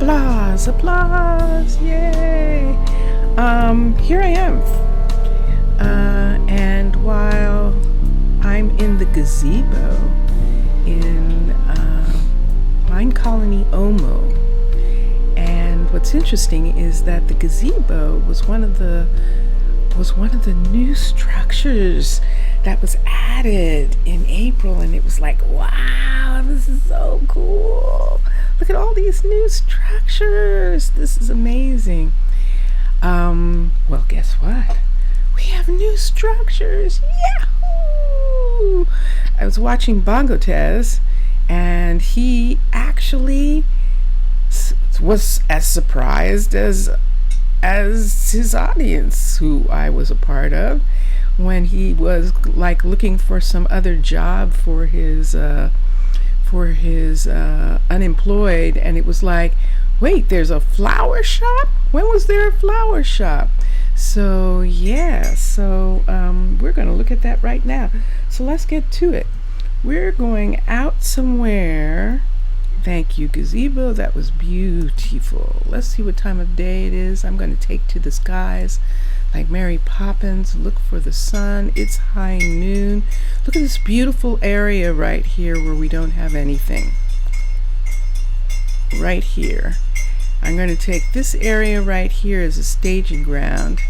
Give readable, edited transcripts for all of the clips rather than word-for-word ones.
Applause, applause, yay! Here I am. And while I'm in the gazebo in Minecolonies, Omo, and what's interesting is that the gazebo was one of the new structures that was added in April, and it was like, wow, this is so cool. Look at all these new structures. This is amazing. Well, guess what? We have new structures. Yahoo! I was watching Bongo Tez, and he actually was as surprised as his audience, who I was a part of, when he was like looking for some other job for his unemployed, and it was like, wait, there's a flower shop? When was there a flower shop? So yeah, we're going to look at that right now. So let's get to it. We're going out somewhere. Thank you, gazebo. That was beautiful. Let's see what time of day it is. I'm going to take to the skies like Mary Poppins. Look for the sun. It's high noon. Look at this beautiful area right here where we don't have anything. Right here. I'm going to take this area right here as a staging ground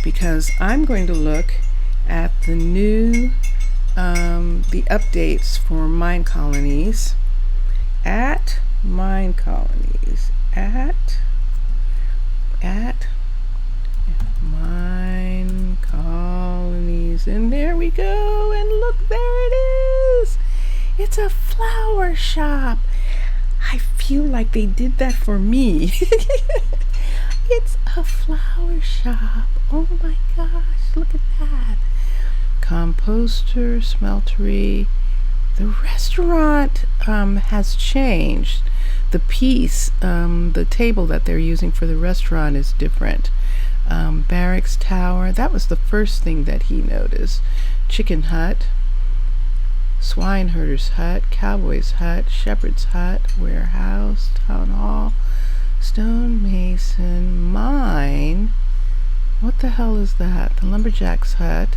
because I'm going to look at the new the updates for Minecolonies at Minecolonies at Minecolonies, and there we go, and look, there it is. It's a flower shop. I feel like they did that for me. It's a flower shop. Oh my gosh, look at that. Composter, smeltery. The restaurant has changed. The piece, the table that they're using for the restaurant is different. Barracks tower, that was the first thing that he noticed. Chicken hut, swineherder's hut, cowboy's hut, shepherd's hut, warehouse, town hall, stonemason, mine. What the hell is that? The lumberjack's hut,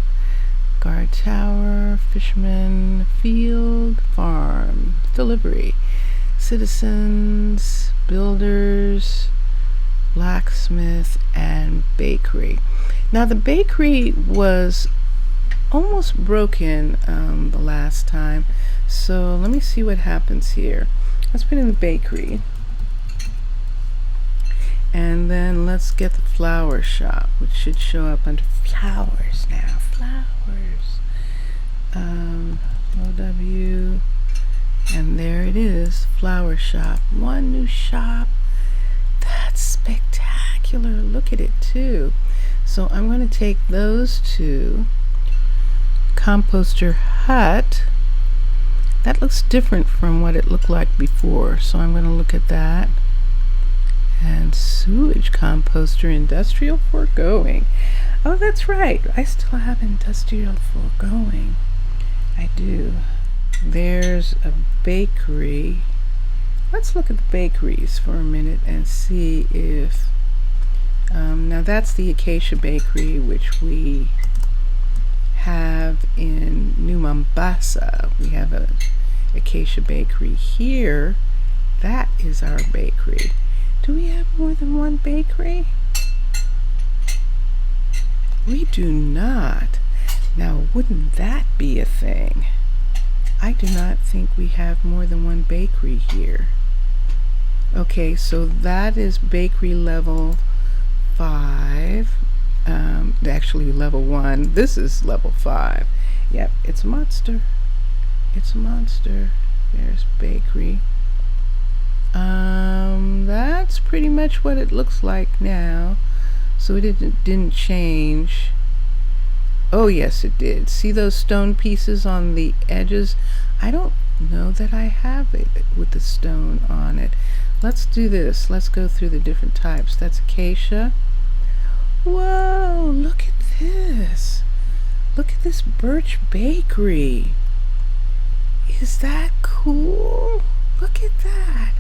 guard tower, fisherman, field, farm, delivery, citizens, builders, blacksmith, and bakery. Now the bakery was almost broken the last time, so let me see what happens here. Let's put in the bakery, and then let's get the flower shop, which should show up under flowers now. Flowers. OW, and there it is, flower shop. One new shop. That's spectacular. Look at it too. So I'm going to take those two. Composter hut. That looks different from what it looked like before, so I'm going to look at that. And sewage composter, industrial foregoing. Oh, that's right, I still have industrial foregoing. I do. There's a bakery. Let's look at the bakeries for a minute and see if now that's the Acacia Bakery, which we have in New Mombasa. We have a Acacia Bakery here. That is our bakery. Do we have more than one bakery? We do not. Now, wouldn't that be a thing? I do not think we have more than one bakery here. Okay, so that is bakery level 5. Actually level 1. This is level 5. Yep, it's a monster. It's a monster. There's bakery. That's pretty much what it looks like now. So it didn't change. Oh yes, it did. See those stone pieces on the edges? I don't know that I have it with the stone on it. Let's do this. Let's go through the different types. That's acacia. Whoa, look at this. Look at this birch bakery. Is that cool? Look at that.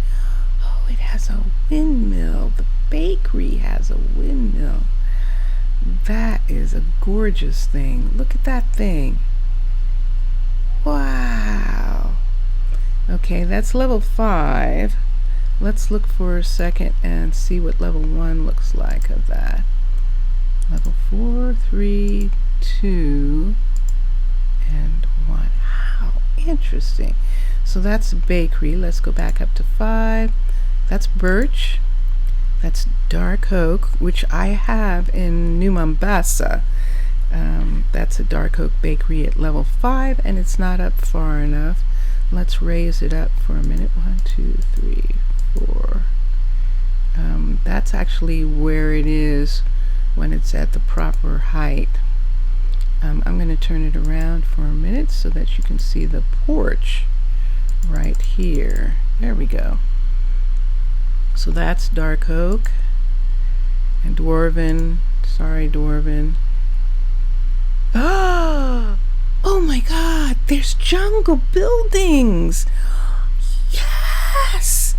Oh, it has a window. windmill. The bakery has a windmill. That is a gorgeous thing. Look at that thing. Wow. Okay, that's level 5. Let's look for a second and see what level 1 looks like of that. Level 4, 3, 2, and 1. How interesting. So that's bakery. Let's go back up to 5. That's birch. That's dark oak, which I have in New Mombasa. That's a dark oak bakery at level 5, and it's not up far enough. Let's raise it up for a minute. 1, 2, 3, 4. That's actually where it is when it's at the proper height. I'm going to turn it around for a minute so that you can see the porch right here. There we go. So that's dark oak and dwarven. Sorry, dwarven. Oh my God, there's jungle buildings. Yes,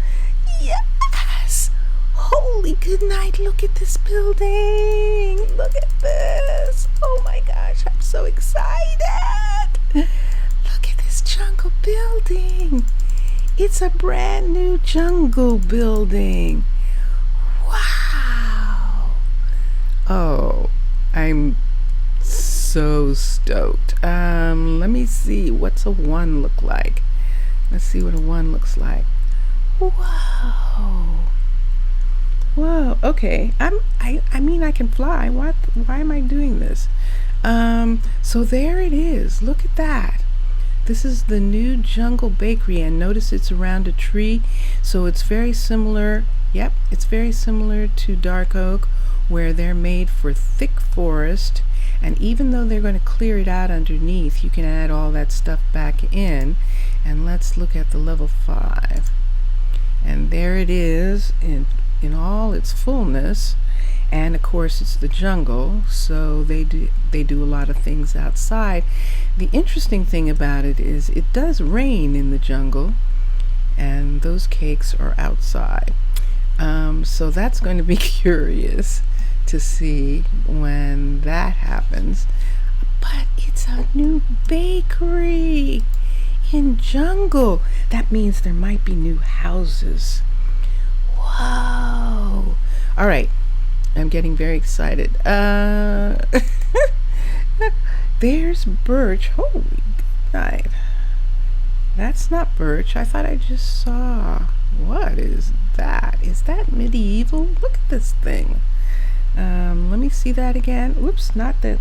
yes. Holy good night, look at this building. Look at this. Oh my gosh, I'm so excited. Look at this jungle building. It's a brand new jungle building. Wow. Oh, I'm so stoked. Let me see, what's a 1 look like? Let's see what a 1 looks like. Whoa. Whoa, okay. I mean I can fly. Why am I doing this? So there it is. Look at that. This is the new jungle bakery, and notice it's around a tree, so it's very similar. Yep, it's very similar to dark oak, where they're made for thick forest, and even though they're going to clear it out underneath, you can add all that stuff back in. And let's look at the level 5, and there it is in all its fullness. And of course it's the jungle, so they do a lot of things outside. The interesting thing about it is it does rain in the jungle, and those cakes are outside. So that's going to be curious to see when that happens. But it's a new bakery in jungle. That means there might be new houses. Whoa. All right. I'm getting very excited. There's birch. Holy good night. That's not birch. I thought I just saw. What is that? Is that medieval? Look at this thing. Let me see that again. Oops, not that.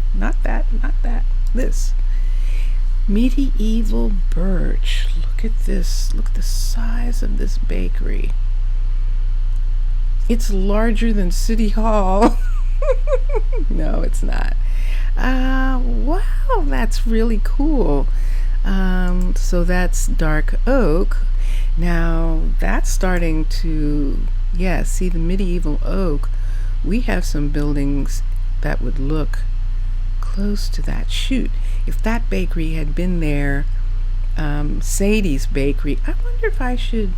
This. Medieval birch. Look at this. Look at the size of this bakery. It's larger than City Hall. No, it's not. Wow, that's really cool. So that's dark oak. Now that's starting to, yeah, see the medieval oak. We have some buildings that would look close to that. Shoot, if that bakery had been there, Sadie's bakery, I wonder if I should.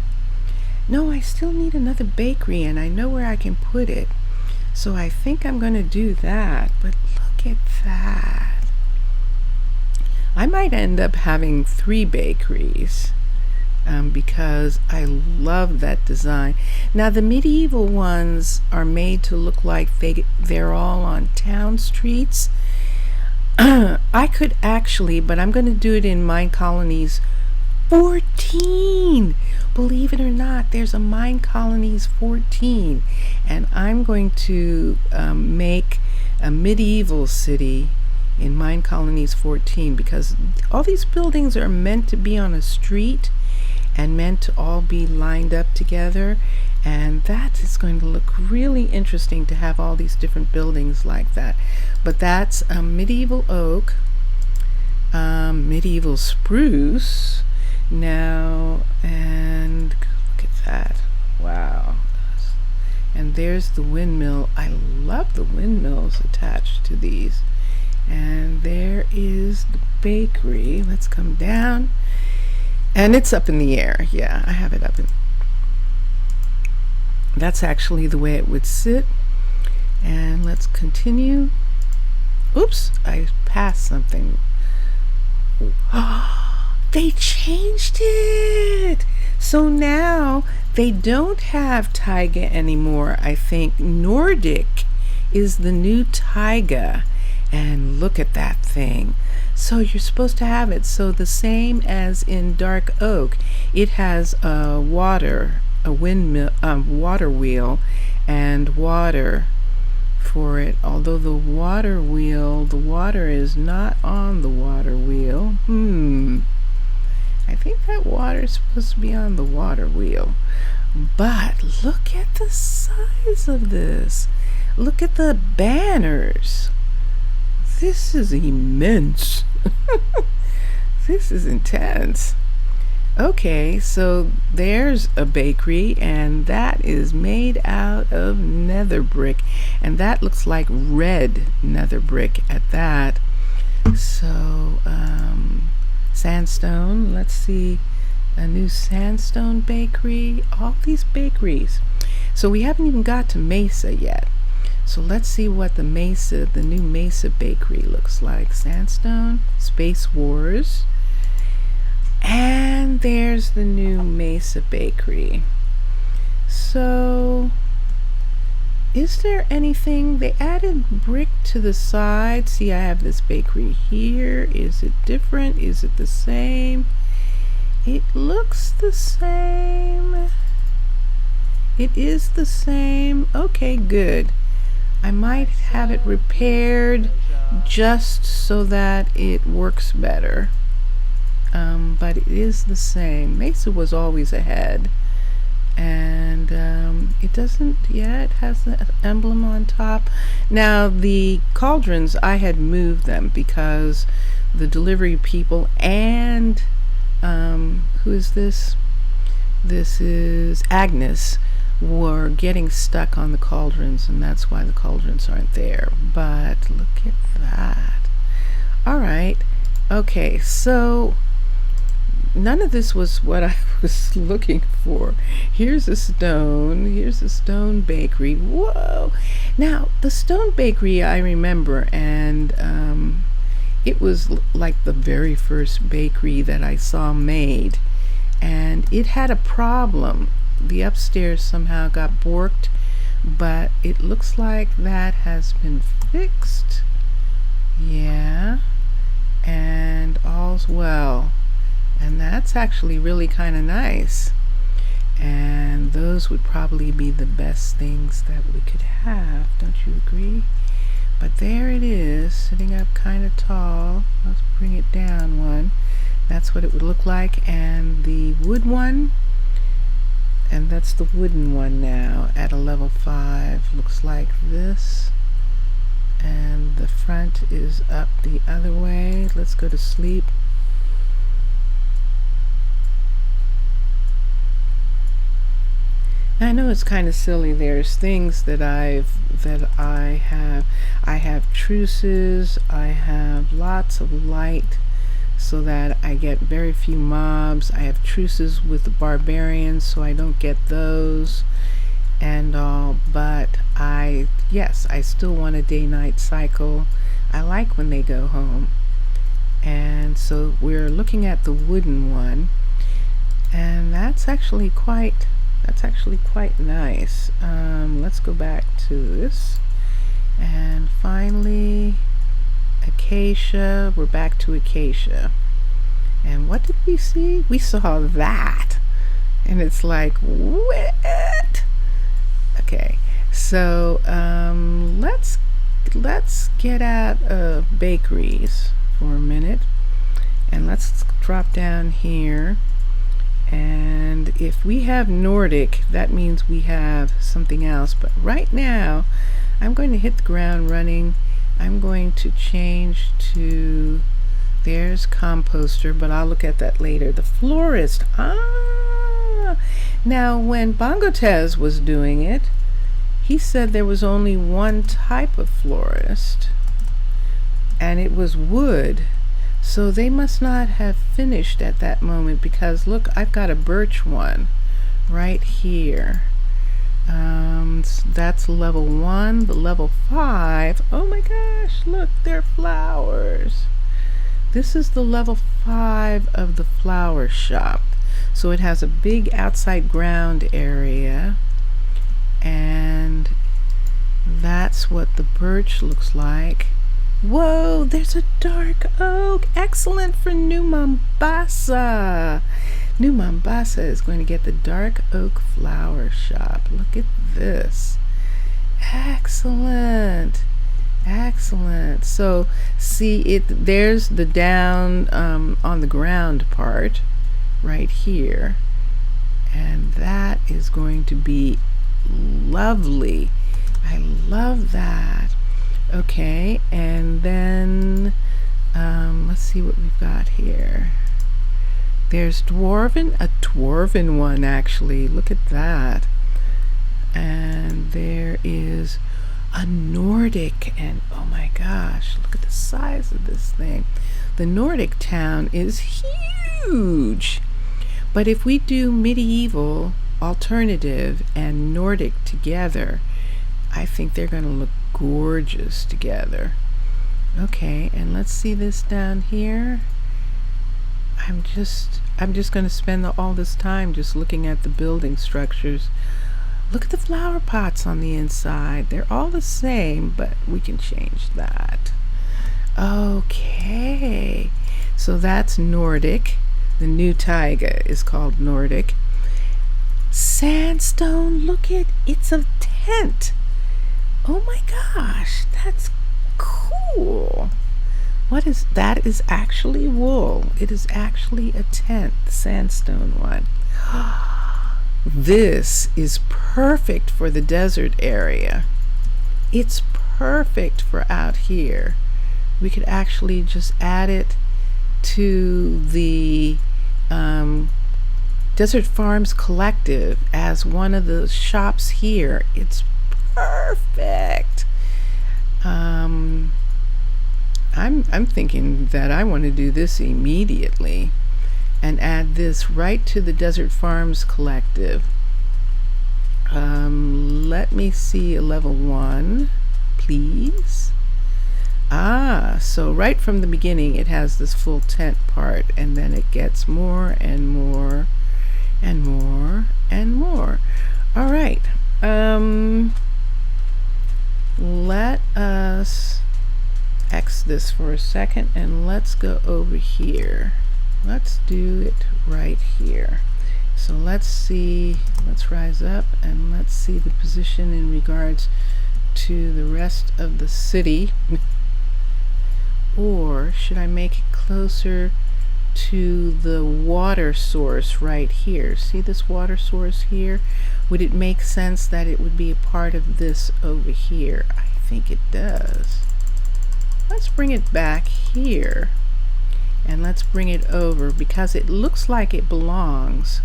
No, I still need another bakery, and I know where I can put it. So I think I'm going to do that. But look at that. I might end up having 3 bakeries because I love that design. Now, the medieval ones are made to look like they're all on town streets. I could actually, but I'm going to do it in Minecolonies 14. Believe it or not, there's a Minecolonies 14, and I'm going to make a medieval city in Minecolonies 14, because all these buildings are meant to be on a street and meant to all be lined up together, and that is going to look really interesting to have all these different buildings like that. But that's a medieval oak, medieval spruce. Now, and look at that. Wow. And there's the windmill. I love the windmills attached to these. And there is the bakery. Let's come down. And it's up in the air. Yeah, I have it up in. That's actually the way it would sit. And let's continue. Oops, I passed something. They changed it. So now they don't have taiga anymore. I think Nordic is the new taiga. And look at that thing. So you're supposed to have it. So the same as in dark oak, it has a windmill, water wheel, and water for it. Although the water is not on the water wheel. I think that water is supposed to be on the water wheel. But look at the size of this. Look at the banners. This is immense. This is intense. Okay, so there's a bakery, and that is made out of nether brick, and that looks like red nether brick at that. So sandstone, let's see, a new sandstone bakery, all these bakeries. So we haven't even got to Mesa yet. So let's see what the new Mesa bakery looks like. Sandstone, Space Wars. And there's the new Mesa bakery. So is there anything? They added brick to the side. See, I have this bakery here. Is it different? Is it the same? It looks the same. It is the same. Okay, good. I might have it repaired just so that it works better. But it is the same. Mesa was always ahead. And it doesn't yet. It has the emblem on top. Now, the cauldrons, I had moved them because the delivery people and who is this? This is Agnes, were getting stuck on the cauldrons, and that's why the cauldrons aren't there. But look at that. All right. Okay, so none of this was what I was looking for. Here's a stone bakery. Whoa. Now, the stone bakery I remember, and it was like the very first bakery that I saw made, and it had a problem. The upstairs somehow got borked, but it looks like that has been fixed. Yeah, and all's well. And that's actually really kind of nice. And those would probably be the best things that we could have, don't you agree? But there it is, sitting up kind of tall. Let's bring it down one. That's what it would look like. And the wood one, and that's the wooden one now at a level 5. Looks like this. And the front is up the other way. Let's go to sleep. I know it's kind of silly. There's things that I have truces. I have lots of light so that I get very few mobs. I have truces with the barbarians so I don't get those and all. But I still want a day-night cycle. I like when they go home. And so we're looking at the wooden one, and that's actually quite nice. Let's go back to this, and finally acacia. We're back to acacia, and what did we see? We saw that, and it's like, what? Okay, so let's get out of bakeries for a minute, and let's drop down here. And if we have Nordic, that means we have something else. But right now, I'm going to hit the ground running. I'm going to change to, there's composter, but I'll look at that later. The florist. Now when Bongotez was doing it, he said there was only one type of florist, and it was wood. So they must not have finished at that moment, because look, I've got a birch one right here. That's level 1. The level 5, oh my gosh, look, they're flowers. This is the level 5 of the flower shop. So it has a big outside ground area, and that's what the birch looks like. Whoa, there's a dark oak. Excellent for New Mombasa. New Mombasa is going to get the dark oak flower shop. Look at this. Excellent. Excellent. So see, there's the down on the ground part right here, and that is going to be lovely. I love that. Okay, and then let's see what we've got here. There's a dwarven one actually. Look at that. And there is a Nordic, and oh my gosh, look at the size of this thing. The Nordic town is huge. But if we do medieval, alternative, and Nordic together, I think they're going to look gorgeous together. Okay, and let's see this down here. I'm just going to spend all this time just looking at the building structures. Look at the flower pots on the inside. They're all the same, but we can change that. Okay, so that's Nordic. The new taiga is called Nordic. Sandstone, look at, it's a tent. Oh my gosh, that's cool. What is that? Is actually wool. It is actually a tent, the sandstone one. This is perfect for the desert area. It's perfect for out here. We could actually just add it to the Desert Farms Collective as one of the shops here. It's perfect. I'm thinking that I want to do this immediately and add this right to the Desert Farms Collective. Let me see a level 1, please. So right from the beginning it has this full tent part, and then it gets more and more and more and more. All right. Let us X this for a second, and let's go over here. Let's do it right here. So let's rise up and let's see the position in regards to the rest of the city. Or should I make it closer to the water source right here? See this water source here? Would it make sense that it would be a part of this over here? I think it does. Let's bring it back here, and let's bring it over because it looks like it belongs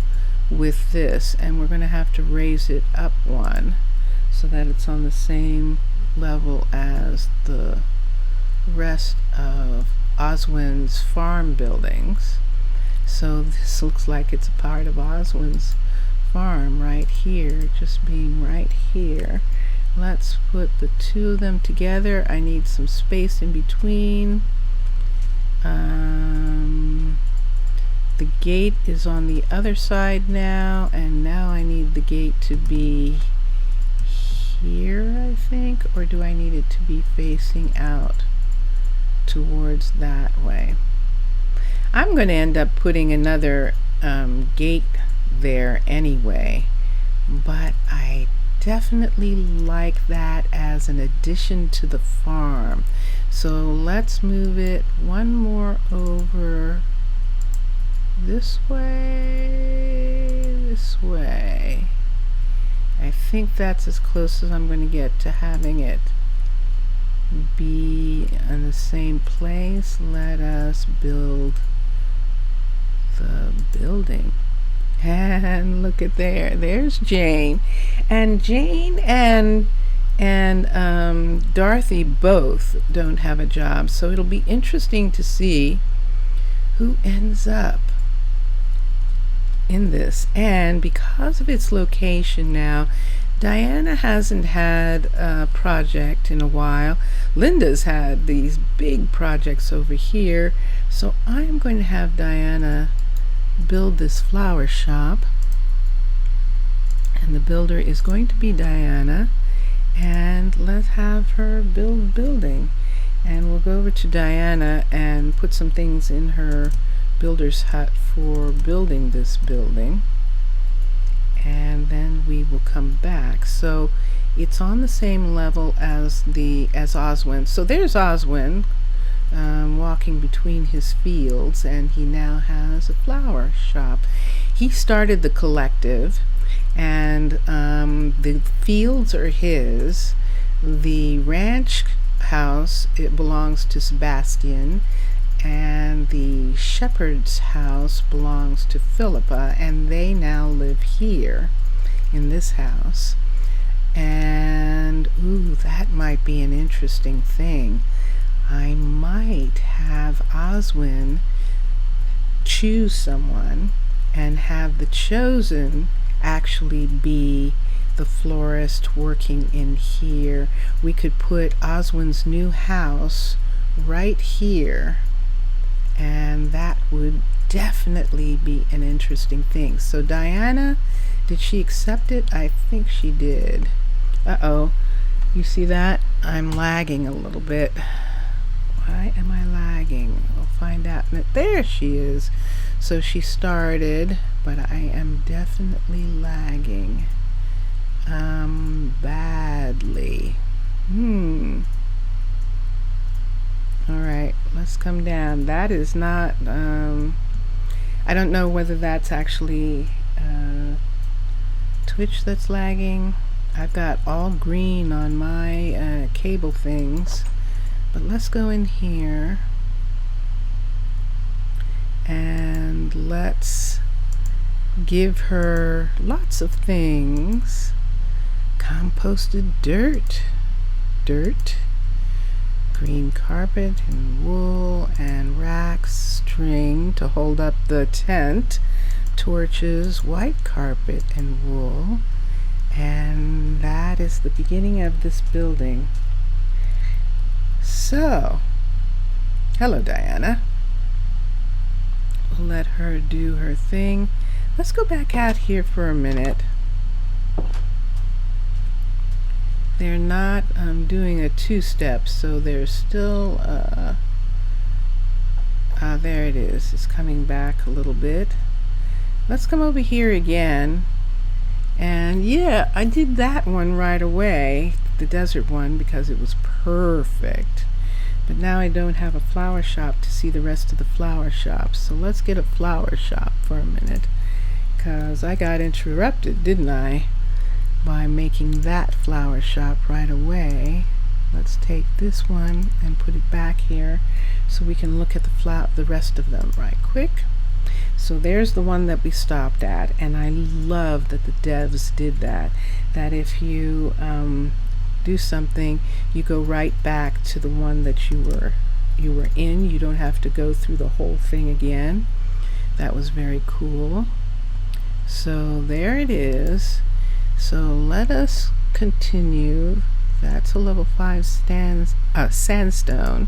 with this, and we're going to have to raise it up one so that it's on the same level as the rest of Oswin's farm buildings. So this looks like it's a part of Oswin's farm right here, just being right here. Let's put the two of them together. I need some space in between. The gate is on the other side now, and now I need the gate to be here, I think, or do I need it to be facing out towards that way? I'm going to end up putting another gate there anyway, but I definitely like that as an addition to the farm. So let's move it one more over this way. I think that's as close as I'm going to get to having it be in the same place. Let us build the building. And look at there's Jane. And Jane and Dorothy both don't have a job, so it'll be interesting to see who ends up in this. And because of its location now, Diana hasn't had a project in a while. Linda's had these big projects over here, so I'm going to have Diana build this flower shop. And the builder is going to be Diana, and let's have her building. And we'll go over to Diana and put some things in her builder's hut for building this building, and then we will come back. So it's on the same level as Oswin. So there's Oswin walking between his fields, and he now has a flower shop. He started the collective, and the fields are his. The ranch house, it belongs to Sebastian, and the shepherd's house belongs to Philippa, and they now live here in this house. And ooh, that might be an interesting thing. I might have Oswin choose someone and have the chosen actually be the florist working in here. We could put Oswin's new house right here, and that would definitely be an interesting thing. So Diana, did she accept it? I think she did. Uh-oh, you see that? I'm lagging a little bit. Why am I lagging? I'll find out. There she is. So she started, but I am definitely lagging. Badly. Alright, let's come down. That is not, I don't know whether that's actually Twitch that's lagging. I've got all green on my cable things. But let's go in here and let's give her lots of things. Composted dirt, green carpet and wool and racks, string to hold up the tent, torches, white carpet and wool. And that is the beginning of this building. So, hello Diana. We'll let her do her thing. Let's go back out here for a minute. They're not doing a two-step, so there's still, there it is. It's coming back a little bit. Let's come over here again. And yeah, I did that one right away, the desert one, because it was perfect. But now I don't have a flower shop to see the rest of the flower shops. So let's get a flower shop for a minute, because I got interrupted, didn't I, by making that flower shop right away. Let's take this one and put it back here so we can look at the rest of them right quick. So there's the one that we stopped at, and I love that the devs did that if you do something, you go right back to the one that you were in. You don't have to go through the whole thing again. That was very cool. So there it is. So let us continue. That's a level 5 sandstone.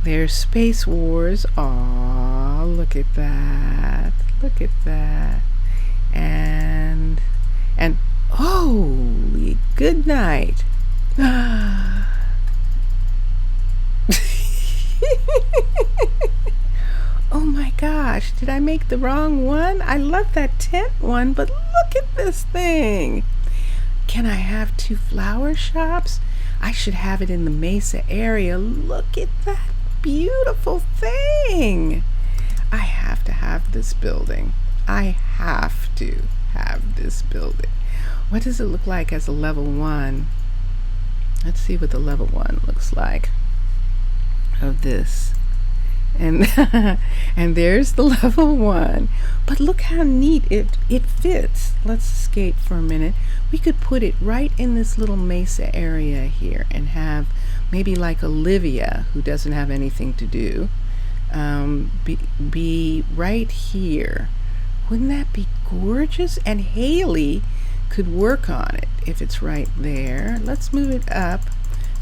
There's Space Wars. Aw, look at that. Look at that. And holy good night. Oh my gosh, did I make the wrong one? I love that tent one, but look at this thing. Can I have 2 flower shops? I should have it in the Mesa area. Look at that beautiful thing. I have to have this building. I have to have this building. What does it look like as a level 1? Let's see what the level 1 looks like of this. And and there's the level 1. But look how neat it fits. Let's escape for a minute. We could put it right in this little mesa area here and have maybe like Olivia, who doesn't have anything to do, be right here. Wouldn't that be gorgeous? And Haley could work on it. if it's right there. Let's move it up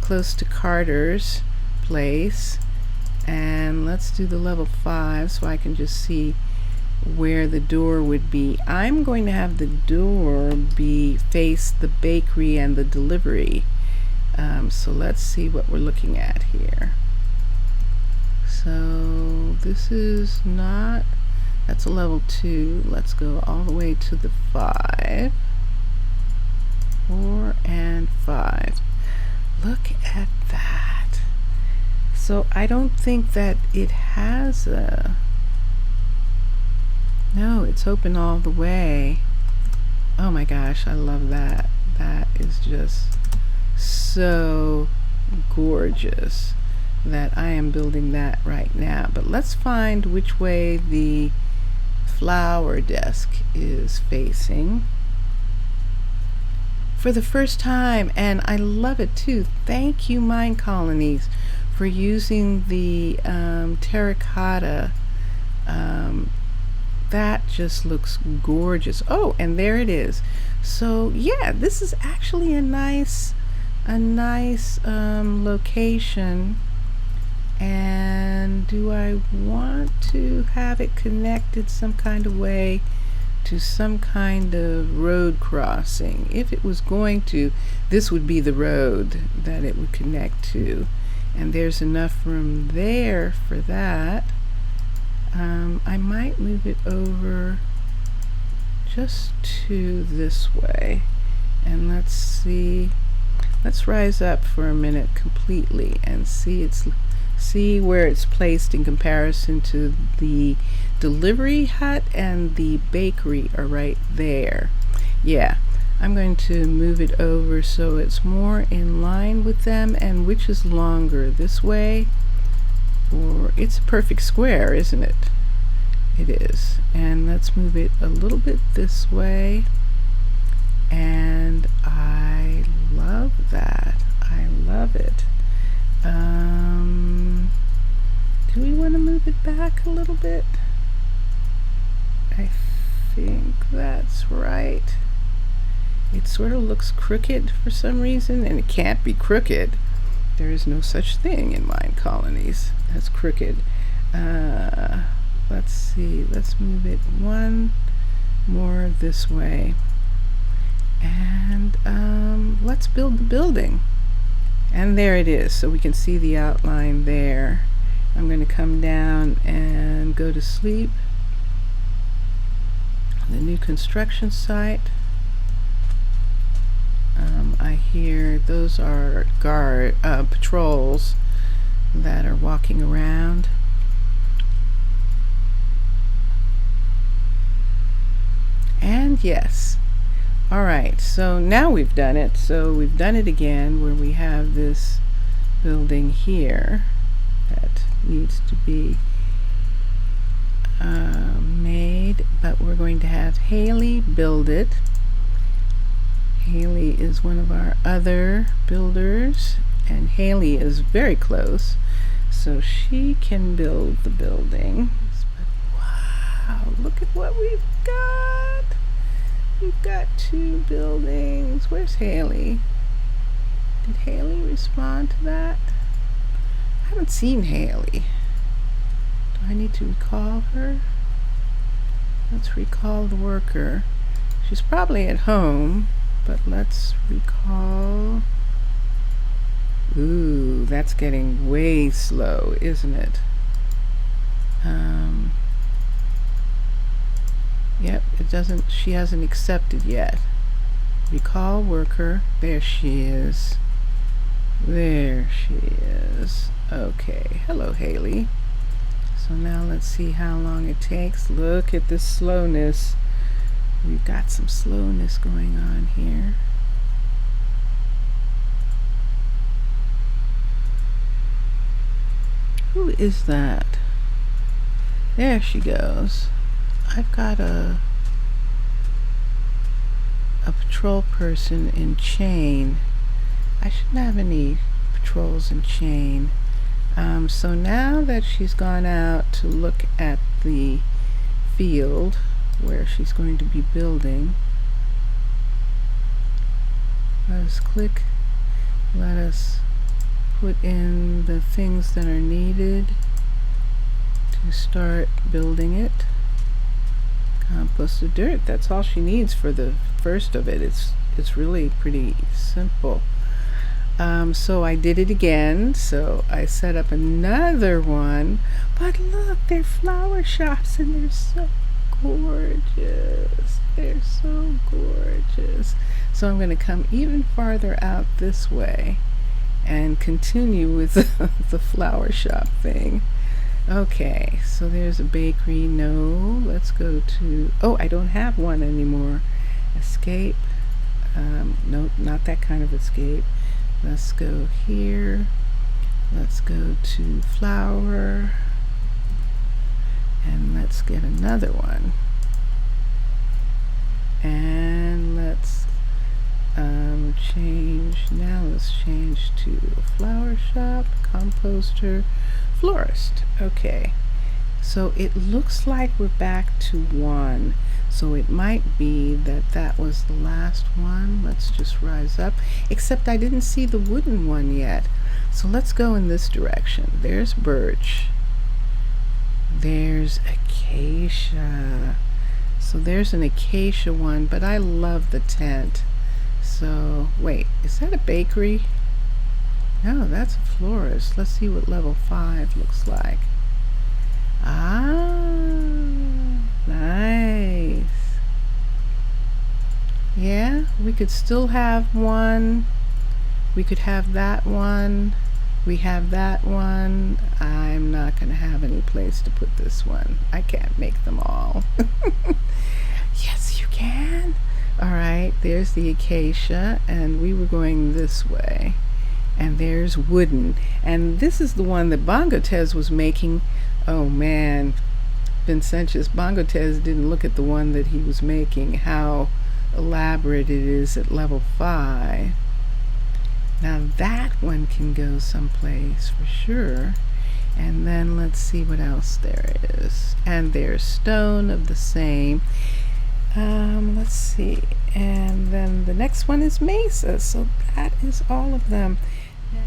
close to Carter's place, and let's do the level 5 so I can just see where the door would be. I'm going to have the door be face the bakery and the delivery. So let's see what we're looking at here. So this is not, that's a level 2. Let's go all the way to the 5. 4 and 5. Look at that. So I don't think that it has a, no, it's open all the way. Oh my gosh, I love that. That is just so gorgeous that I am building that right now. But let's find which way the flower desk is facing for the first time, and I love it too. Thank you, Minecolonies, for using the terracotta. That just looks gorgeous. Oh, and there it is. So yeah, this is actually a nice location. And do I want to have it connected some kind of way to some kind of road crossing? If it was going to, this would be the road that it would connect to, and there's enough room there for that. I might move it over just to this way, and let's see, let's rise up for a minute completely and see where it's placed in comparison to the delivery hut, and the bakery are right there. Yeah, I'm going to move it over so it's more in line with them. And which is longer, this way, or it's a perfect square, isn't it? It is. And let's move it a little bit this way, and I love that. I love it. Do we want to move it back a little bit? I think that's right. It sort of looks crooked for some reason, and it can't be crooked. There is no such thing in Minecolonies as crooked. Let's see, let's move it one more this way, and let's build the building. And there it is, so we can see the outline there. I'm going to come down and go to sleep. The new construction site. I hear those are patrols that are walking around. And yes. Alright, so now we've done it. So we've done it again, where we have this building here that needs to be made, but we're going to have Haley build it. Haley is one of our other builders, and Haley is very close, so she can build the building. But wow, look at what we've got. We've got 2 buildings. Where's Haley? Did Haley respond to that? I haven't seen Haley. Do I need to recall her? Let's recall the worker. She's probably at home, but let's recall. Ooh, that's getting way slow, isn't it? Yep, it doesn't, she hasn't accepted yet. Recall worker. There she is. There she is. Okay, hello Haley. So now let's see how long it takes. Look at this slowness. We've got some slowness going on here. Who is that? There she goes. I've got a patrol person in chain. I shouldn't have any patrols in chain. So now that she's gone out to look at the field where she's going to be building, just click. Let us put in the things that are needed to start building it. Composted dirt, that's all she needs for the first of it. It's really pretty simple. So I did it again. So I set up another one. But look, they're flower shops and they're so gorgeous. They're so gorgeous. So I'm going to come even farther out this way and continue with the flower shop thing. Okay, so there's a bakery. No, let's go to, oh, I don't have one anymore. Escape. No, not that kind of escape. Let's go here. Let's go to flower. And let's get another one. And let's change. Now let's change to flower shop, composter, florist. Okay. So it looks like we're back to 1. So it might be that that was the last one. Let's just rise up. Except I didn't see the wooden one yet. So let's go in this direction. There's birch. There's acacia. So there's an acacia one, but I love the tent. So wait, is that a bakery? No, that's a florist. Let's see what level 5 looks like. Ah, nice. Yeah, we could still have one. We could have that one. We have that one. I'm not going to have any place to put this one. I can't make them all. Yes, you can. All right, there's the acacia, and we were going this way. And there's wooden. And this is the one that Bongotez was making. Oh man, Vincentius Bongotez didn't look at the one that he was making, how elaborate it is at level 5. Now that one can go someplace for sure. And then let's see what else there is. And there's stone of the same. Let's see. And then the next one is mesa. So that is all of them.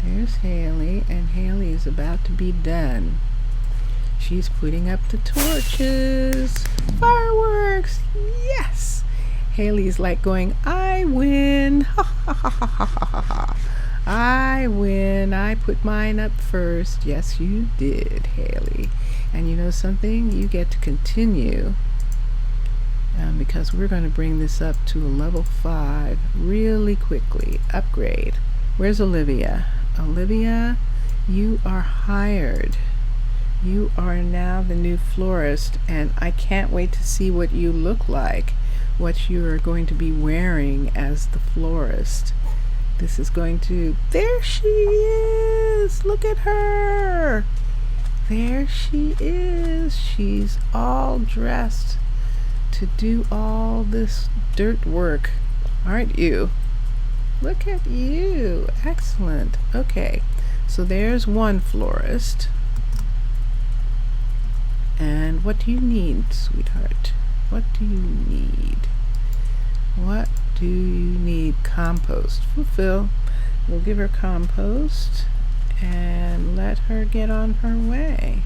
There's Haley, and Haley is about to be done. She's putting up the torches. Fireworks! Yes! Haley's like going, I win! Ha ha ha ha ha ha ha. I win. I put mine up first. Yes, you did, Haley. And you know something? You get to continue because we're going to bring this up to a level 5 really quickly. Upgrade. Where's Olivia? Olivia, you are hired. You are now the new florist, and I can't wait to see what you look like, what you are going to be wearing as the florist. This is going to, there she is, look at her. There she is. She's all dressed to do all this dirt work, aren't you? Look at you. Excellent. Okay, so there's one florist. And what do you need, sweetheart? What do you need? What do you need? Compost. Fulfill. We'll give her compost and let her get on her way.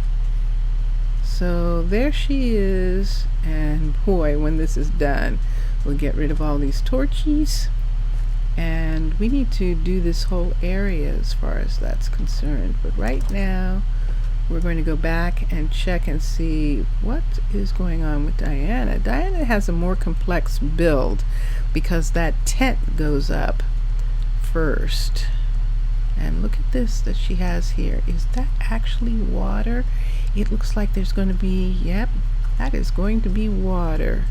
So there she is, and boy, when this is done, we'll get rid of all these torches, and we need to do this whole area as far as that's concerned. But right now, we're going to go back and check and see what is going on with Diana. Diana has a more complex build because that tent goes up first. And look at this that she has here. Is that actually water? It looks like there's going to be, yep, that is going to be water.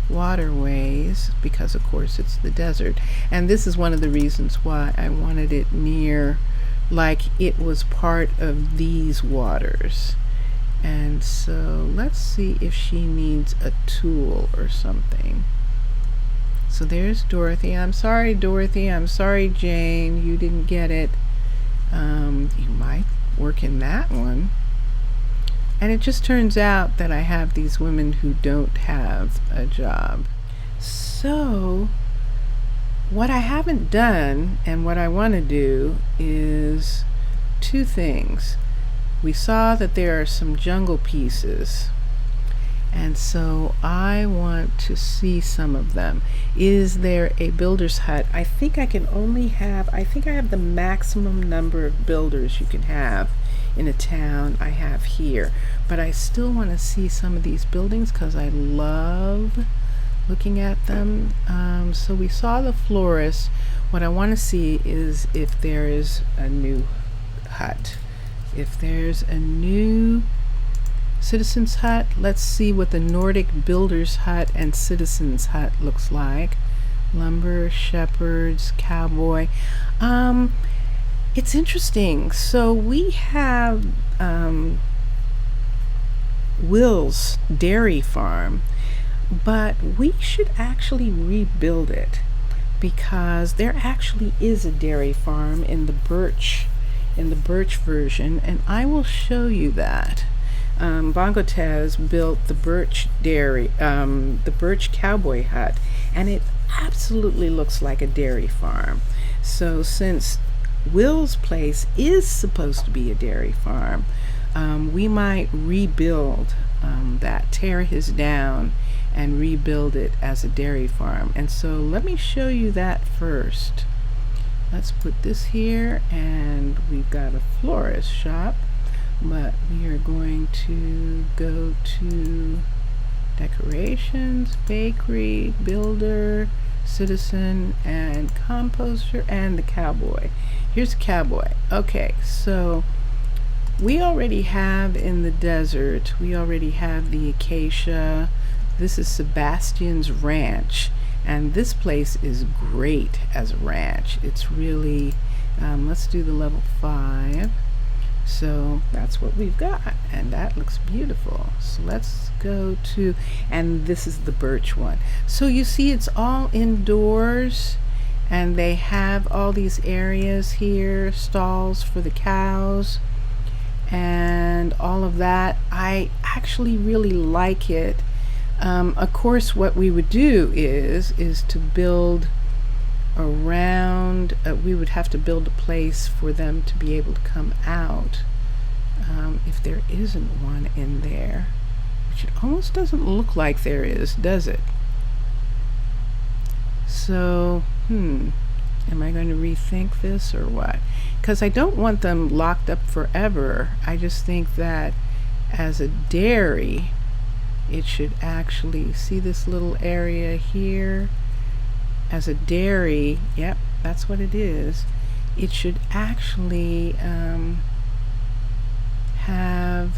Waterways, because of course it's the desert. And this is one of the reasons why I wanted it near, like it was part of these waters. And so let's see if she needs a tool or something. So there's Dorothy. I'm sorry, Dorothy. I'm sorry, Jane. You didn't get it. You might work in that one. And it just turns out that I have these women who don't have a job. So what I haven't done and what I want to do is two things. We saw that there are some jungle pieces, and so I want to see some of them. Is there a builder's hut? I think I have the maximum number of builders you can have in a town I have here. But I still want to see some of these buildings because I love looking at them. So we saw the florist. What I want to see is if there is a new hut. If there's a new citizen's hut, let's see what the Nordic builder's hut and citizen's hut looks like. Lumber, shepherds, cowboy. It's interesting. So we have Will's dairy farm, but we should actually rebuild it because there actually is a dairy farm in the birch version, and I will show you that. Bongo Tez built the birch dairy, the birch cowboy hut, and it absolutely looks like a dairy farm. So since Will's place is supposed to be a dairy farm, we might rebuild that, tear his down and rebuild it as a dairy farm. And so let me show you that first. Let's put this here, and we've got a florist shop, but we are going to go to decorations, bakery, builder, citizen, and composter, and the cowboy. Here's the cowboy. Okay, so we already have in the desert, we already have the acacia. This is Sebastian's ranch, and this place is great as a ranch. It's really, let's do the level 5. So that's what we've got, and that looks beautiful. So let's go to, and this is the birch one. So you see it's all indoors, and they have all these areas here, stalls for the cows and all of that. I actually really like it. Of course, what we would do is to build around, we would have to build a place for them to be able to come out, if there isn't one in there, which it almost doesn't look like there is, does it? So, am I going to rethink this or what? Because I don't want them locked up forever. I just think that as a dairy, it should actually, see this little area here? As a dairy, yep, that's what it is. It should actually have,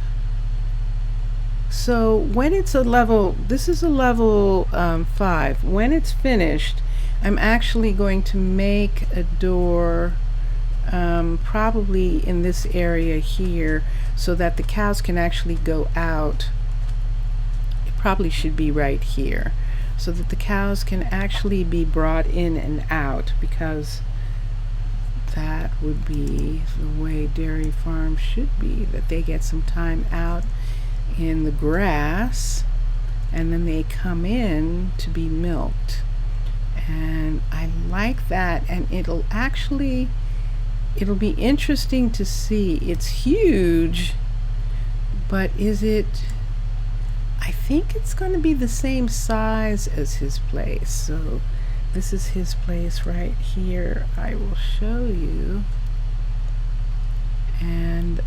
so when it's a level, this is a level 5. When it's finished, I'm actually going to make a door probably in this area here so that the cows can actually go out. It probably should be right here, so that the cows can actually be brought in and out, because that would be the way dairy farms should be, that they get some time out in the grass and then they come in to be milked. And I like that, and it'll be interesting to see. It's huge, but is it, I think it's going to be the same size as his place. So this is his place right here. I will show you. And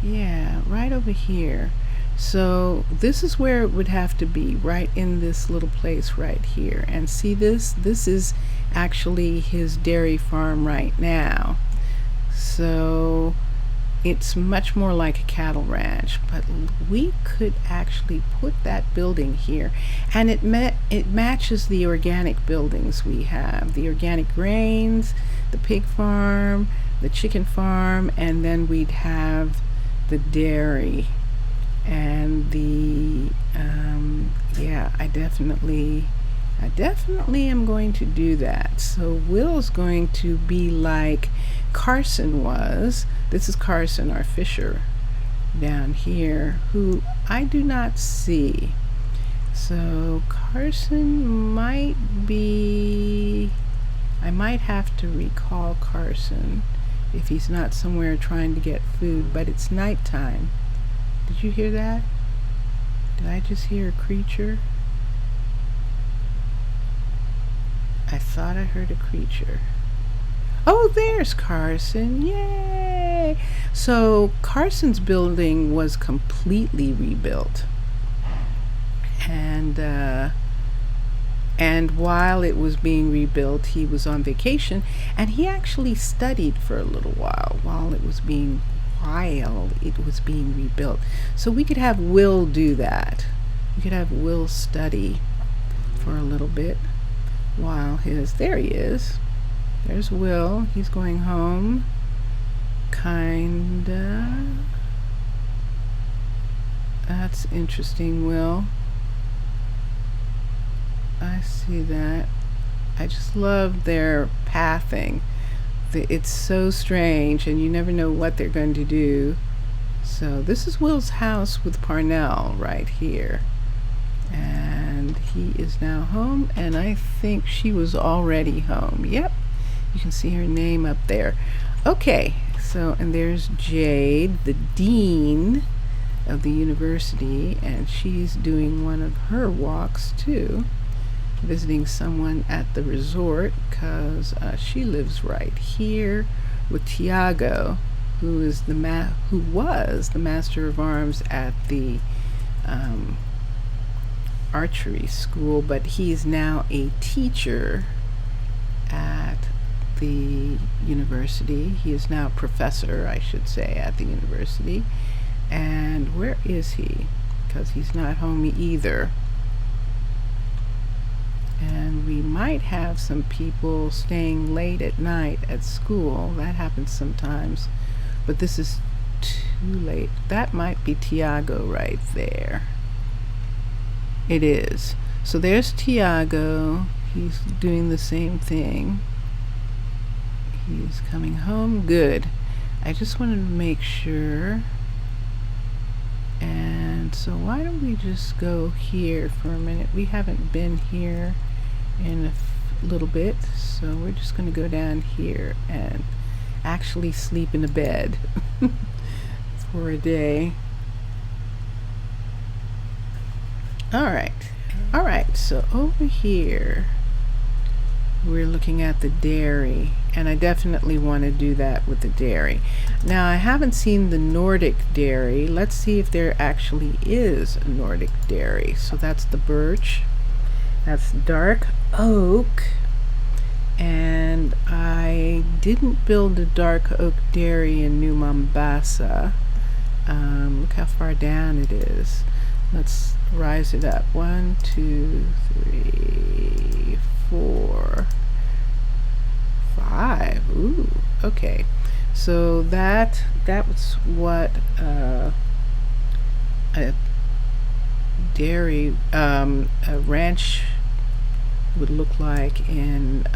yeah, right over here. So this is where it would have to be, right in this little place right here. And see this? This is actually his dairy farm right now. So it's much more like a cattle ranch, but we could actually put that building here, and it matches the organic buildings we have, the organic grains, the pig farm, the chicken farm, and then we'd have the dairy and the yeah, I definitely am going to do that. So Will's going to be like Carson was. This is Carson, our fisher down here, who I do not see. So Carson might be, I might have to recall Carson if he's not somewhere trying to get food, but it's nighttime. Did you hear that? Did I just hear a creature? I thought I heard a creature. Oh, there's Carson. Yay! So Carson's building was completely rebuilt. And while it was being rebuilt, he was on vacation, and he actually studied for a little while it was being rebuilt. So we could have Will do that. We could have Will study for a little bit while there he is. There's Will. He's going home. Kinda. That's interesting, Will. I see that. I just love their pathing. It's so strange, and you never know what they're going to do. So this is Will's house with Parnell right here. And he is now home, and I think she was already home. Yep, you can see her name up there. Okay, so, and there's Jade, the dean of the university, and she's doing one of her walks too, visiting someone at the resort, because she lives right here with Tiago, who was the master of arms at the archery school, but he is now a teacher at the university. He is now a professor, I should say, at the university. And where is he? Because he's not home either. And we might have some people staying late at night at school. That happens sometimes. But this is too late. That might be Tiago right there. It is. So there's Tiago. He's doing the same thing. He's coming home. Good. I just wanted to make sure. And so why don't we just go here for a minute? We haven't been here in a little bit, so we're just going to go down here and actually sleep in a bed for a day. All right, so over here we're looking at the dairy, and I definitely want to do that with the dairy. Now, I haven't seen the Nordic dairy. Let's see if there actually is a Nordic dairy. So that's the birch, that's dark oak, and I didn't build a dark oak dairy in New Mombasa. Look how far down it is. Let's rise it up. 1, 2, 3, 4, 5. Ooh, okay. So that was what a dairy, a ranch would look like in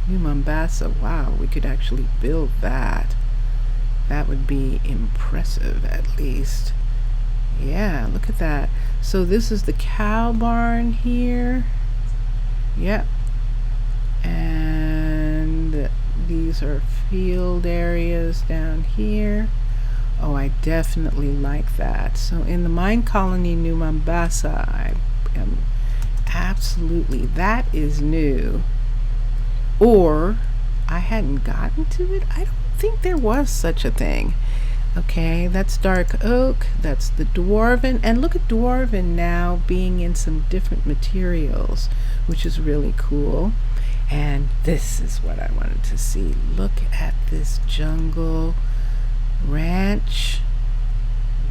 New Mombasa. Wow, we could actually build that. That would be impressive, at least. Yeah, look at that. So this is the cow barn here. Yep. And these are field areas down here. Oh, I definitely like that. So in the Mine Colony, New Mombasa, I am absolutely, that is new. Or I hadn't gotten to it. I don't think there was such a thing. Okay, that's dark oak, that's the dwarven, and look at dwarven now being in some different materials, which is really cool. And this is what I wanted to see. Look at this jungle ranch.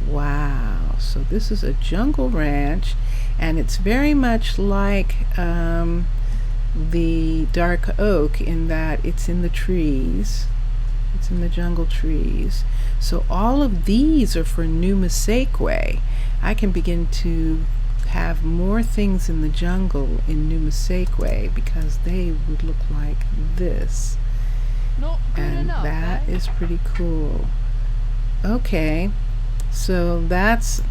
Wow, so this is a jungle ranch, and it's very much like the dark oak in that it's in the trees. It's in the jungle trees. So all of these are for New Musekwe. I can begin to have more things in the jungle in New Musekwe because they would look like this. Not good and enough, that eh? is pretty cool. Okay, so that's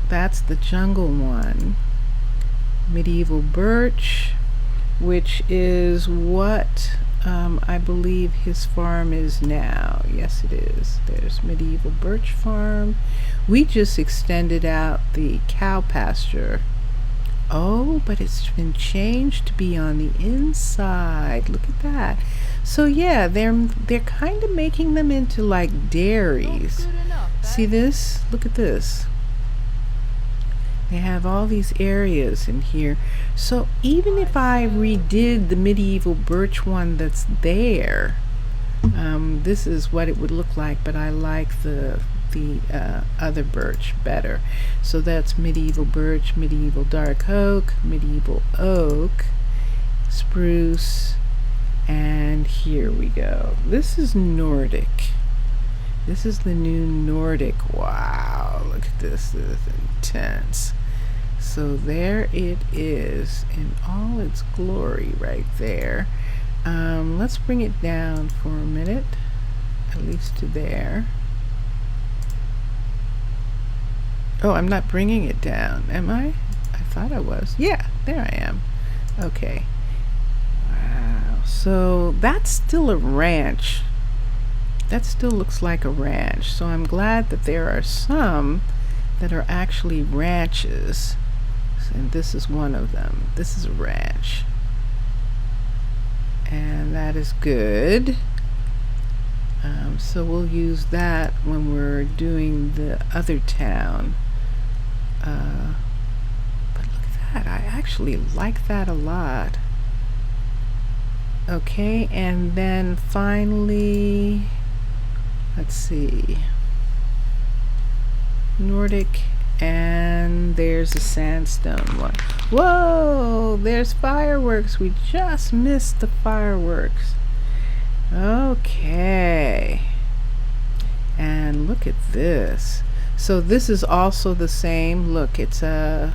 the jungle one. medieval birch, which is what I believe his farm is now. Yes, it is. There's medieval birch farm. We just extended out the cow pasture. Oh, but it's been changed to be on the inside. Look at that. So yeah, they're kind of making them into like dairies. See this? Look at this. They have all these areas in here. So even if I redid the medieval birch one that's there, this is what it would look like, but I like the other birch better. So that's medieval birch, medieval dark oak, medieval oak, spruce, and here we go. This is Nordic. This is the new Nordic. Wow, look at this. This is intense. So there it is in all its glory right there. Let's bring it down for a minute, at least to there. Oh, I'm not bringing it down, am I? I thought I was. Yeah, there I am. Okay. Wow. So that's still a ranch. That still looks like a ranch. So I'm glad that there are some that are actually ranches. And this is one of them. This is a ranch. And that is good. So we'll use that when we're doing the other town. But look at that. I actually like that a lot. Okay, and then finally, let's see, Nordic, and there's a sandstone one. Whoa, there's fireworks. We just missed the fireworks. Okay, and look at this. So this is also the same. Look, it's a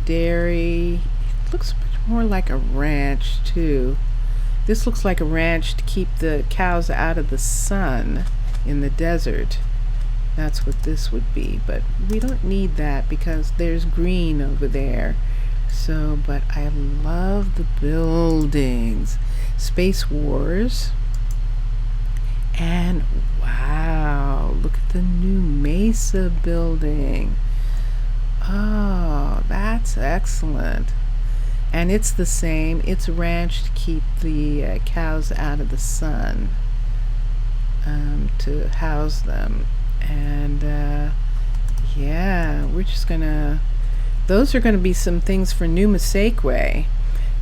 dairy. It looks much more like a ranch too. This looks like a ranch to keep the cows out of the sun in the desert. That's what this would be, but we don't need that because there's green over there. So, but I love the buildings. Space Wars. And wow, look at the new Mesa building. Oh, that's excellent. And it's the same. It's a ranch to keep the cows out of the sun, to house them. And yeah, we're just gonna, those are gonna be some things for New Massaquoi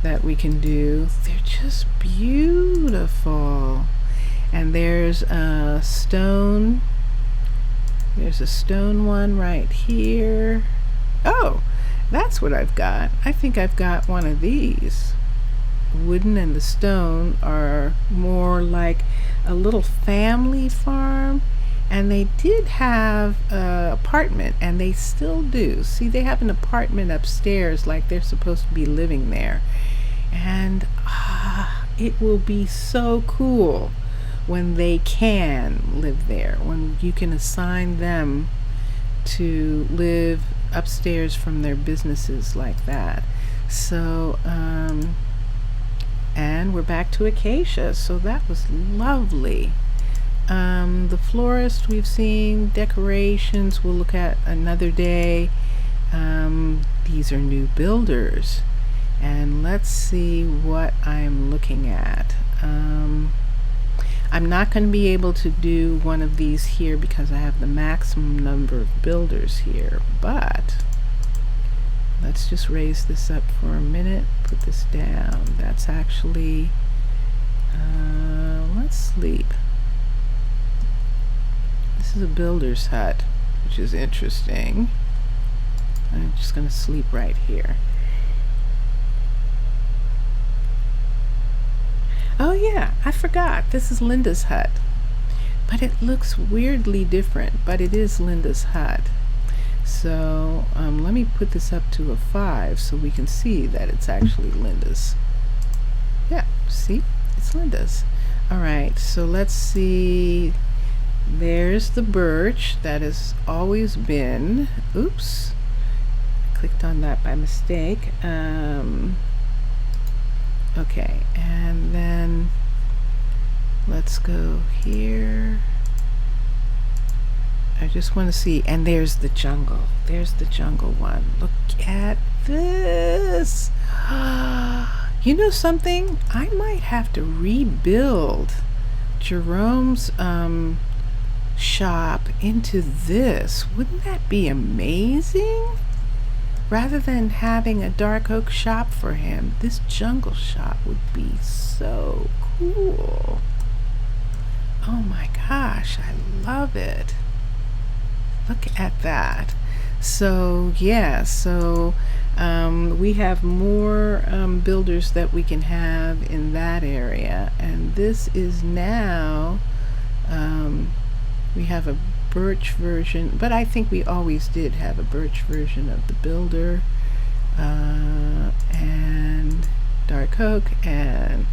that we can do. They're just beautiful. And there's a stone. There's a stone one right here. Oh, that's what I've got. I think I've got one of these. Wooden and the stone are more like a little family farm. And they did have an apartment, and they still do. See, they have an apartment upstairs like they're supposed to be living there. And it will be so cool when they can live there, when you can assign them to live upstairs from their businesses like that. So, and we're back to acacia, so that was lovely. The florist we've seen, decorations we'll look at another day. These are new builders, and let's see what I'm looking at. I'm not going to be able to do one of these here because I have the maximum number of builders here, but let's just raise this up for a minute, put this down. That's actually, let's sleep. This is a builder's hut, which is interesting. I'm just going to sleep right here. Oh yeah, I forgot. This is Linda's hut. But it looks weirdly different, but it is Linda's hut. So let me put this up to a 5 so we can see that it's actually Linda's. Yeah, see? It's Linda's. Alright, so let's see. There's the birch that has always been. Oops. clicked on that by mistake. Okay, and then let's go here. I just want to see, and there's the jungle. There's the jungle one. Look at this. You know something? I might have to rebuild Jerome's shop into this. Wouldn't that be amazing? Rather than having a dark oak shop for him, this jungle shop would be so cool. Oh my gosh, I love it. Look at that. So yeah, so we have more builders that we can have in that area, and this is now we have a birch version, but I think we always did have a birch version of the builder, and dark oak and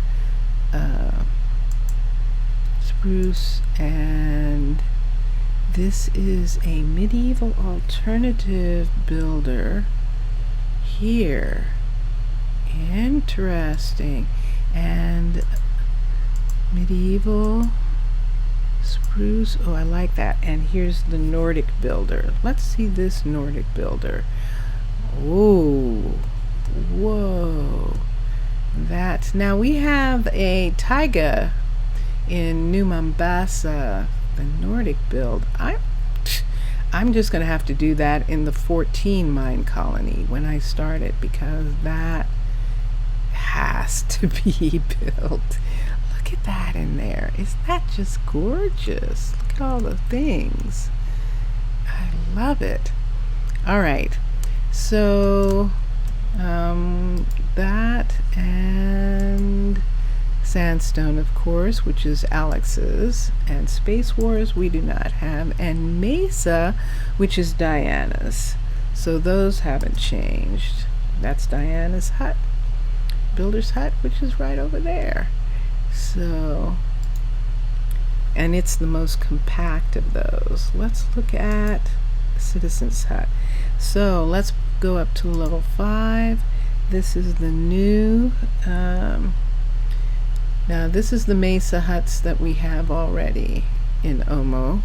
spruce, and this is a medieval alternative builder here. Interesting. And medieval spruce. Oh, I like that. And here's the Nordic builder. Let's see this Nordic builder. Oh, whoa. That. Now we have a taiga in New Mombasa, the Nordic build. I'm just going to have to do that in the 14 mine colony when I start it, because that has to be built. Look at that in there. Isn't that just gorgeous? Look at all the things. I love it. All right. So that, and sandstone, of course, which is Alex's, and Space Wars we do not have, and Mesa, which is Diana's. So those haven't changed. That's Diana's hut, builder's hut, which is right over there. So, and it's the most compact of those. Let's look at Citizen's hut. So let's go up to level 5. This is the new now this is the Mesa huts that we have already in Omo.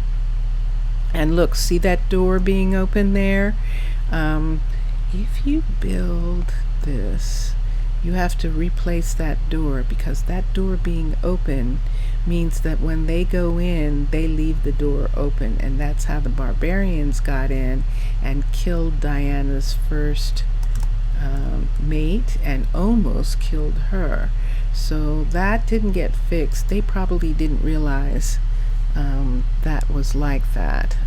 And look, see that door being open there? If you build this, you have to replace that door, because that door being open means that when they go in, they leave the door open. And that's how the barbarians got in and killed Diana's first mate and almost killed her. So that didn't get fixed. They probably didn't realize that was like that.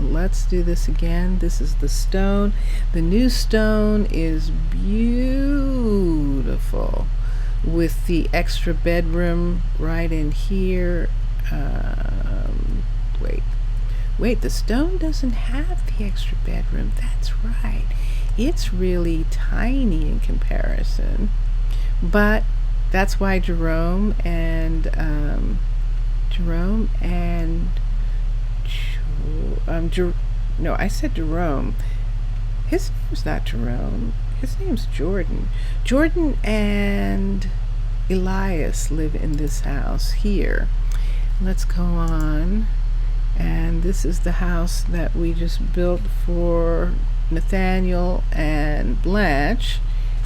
Let's do this again. This is the stone. The new stone is beautiful with the extra bedroom right in here. Wait, the stone doesn't have the extra bedroom. That's right. It's really tiny in comparison, but that's why Jerome and no, I said Jerome. His name's not Jerome. His name's Jordan. Jordan and Elias live in this house here. Let's go on. And this is the house that we just built for Nathaniel and Blanche.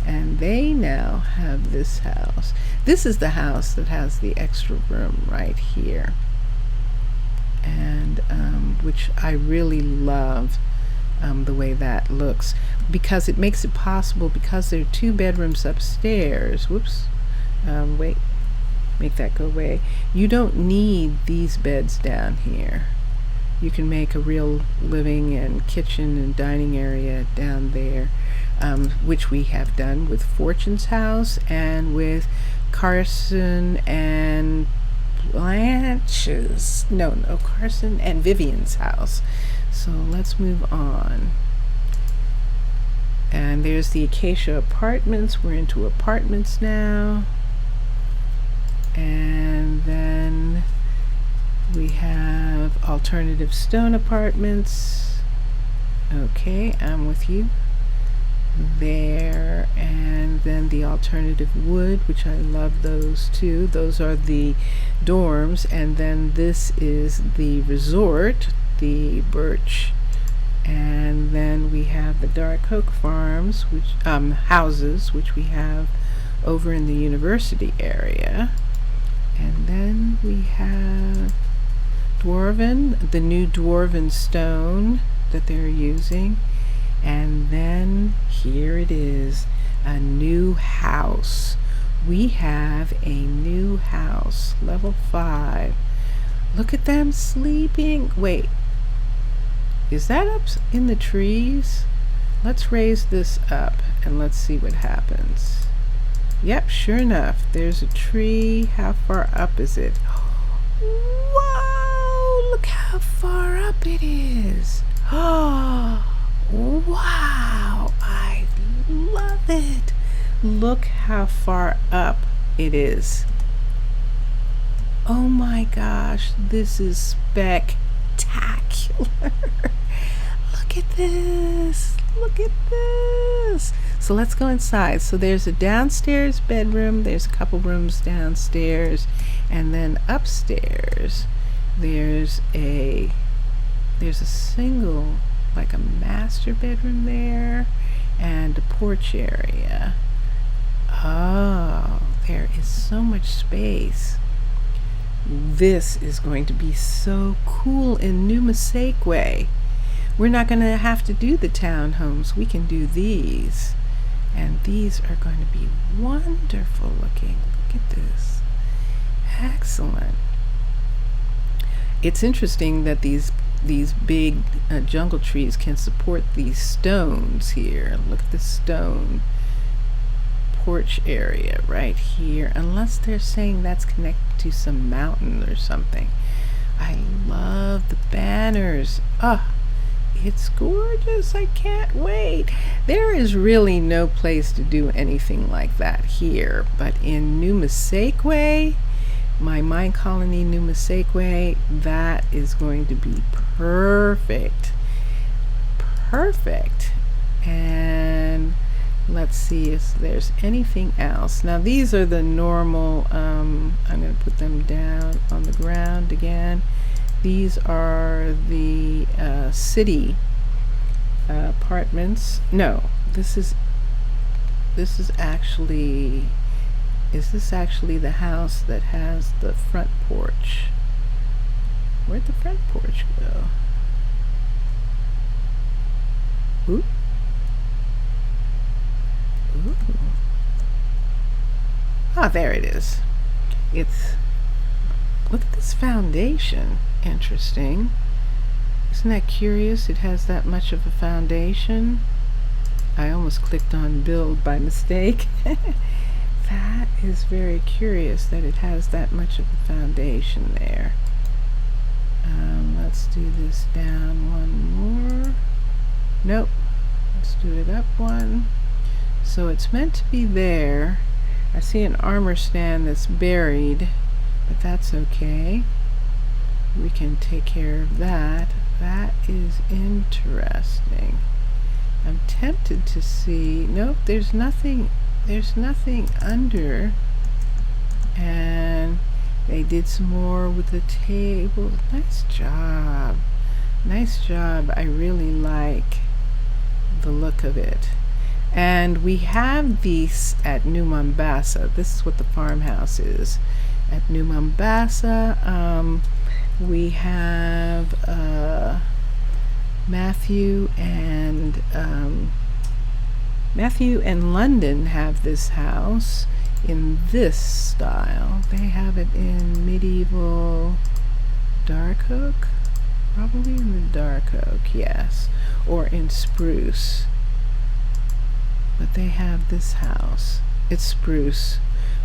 And they now have this house. This is the house that has the extra room right here. And which I really love the way that looks, because it makes it possible, because there are 2 bedrooms upstairs. Whoops. Wait. Make that go away. You don't need these beds down here. You can make a real living and kitchen and dining area down there. Which we have done with Fortune's house and with Carson and Blanche's, Carson and Vivian's house. So let's move on. And there's the Acacia Apartments. We're into apartments now. And then we have Alternative Stone Apartments. Okay, I'm with you. there, and then the alternative wood, which I love those too. Those are the dorms, and then this is the resort, the birch, and then we have the dark oak farms, which houses, which we have over in the university area, and then we have dwarven, the new dwarven stone that they're using. And then here it is, a new house. We have a new house, level 5. Look at them sleeping. Wait, is that up in the trees? Let's raise this up and let's see what happens. Yep, sure enough, there's a tree. How far up is it? Whoa, look how far up it is. Oh, wow, I love it. Look how far up it is. Oh my gosh, this is spectacular. Look at this. Look at this. So let's go inside. So there's a downstairs bedroom. There's a couple rooms downstairs. And then upstairs, there's a single, like a master bedroom there, and a porch area. Oh, there is so much space. This is going to be so cool in New Minecolonies. We're not going to have to do the townhomes. We can do these. And these are going to be wonderful looking. Look at this. Excellent. It's interesting that these big jungle trees can support these stones here. Look at the stone porch area right here, unless they're saying that's connected to some mountain or something. I love the banners. It's gorgeous. I can't wait. There is really no place to do anything like that here, but in New Minecolonies, my Minecolonies New Minecolonies, that is going to be perfect. And let's see if there's anything else. Now these are the normal, I'm going to put them down on the ground again. These are the city apartments. No, this is actually, is this actually the house that has the front porch? Where'd the front porch go? Ooh. Ooh. Ah, there it is. Look at this foundation. Interesting. Isn't that curious? It has that much of a foundation. I almost clicked on build by mistake. That is very curious that it has that much of a foundation there. Let's do this down one more. Nope. Let's do it up one. So it's meant to be there. I see an armor stand that's buried, but that's okay. We can take care of that. That is interesting. I'm tempted to see, nope, there's nothing under. And they did some more with the table. Nice job. I really like the look of it. And we have these at New Mombasa. This is what the farmhouse is at New Mombasa. We have Matthew and London have this house in this style. They have it in medieval dark oak, probably in the dark oak, yes, or in spruce. But they have this house. It's spruce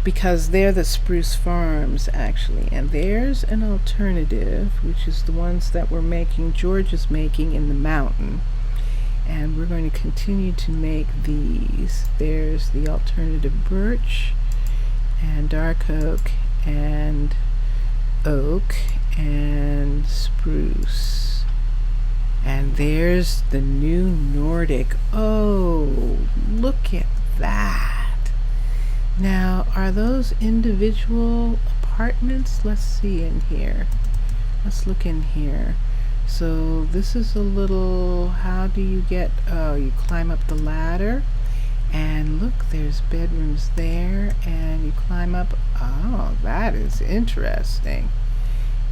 because they're the spruce farms actually. And there's an alternative, which is the ones that we're making, George is making in the mountain. And we're going to continue to make these. There's the alternative birch and dark oak and spruce. And there's the new Nordic. Oh, look at that. Now, are those individual apartments? Let's see in here. Let's look in here. So this is a little, how do you get, oh, you climb up the ladder. And look, there's bedrooms there, and you climb up. Oh, that is interesting.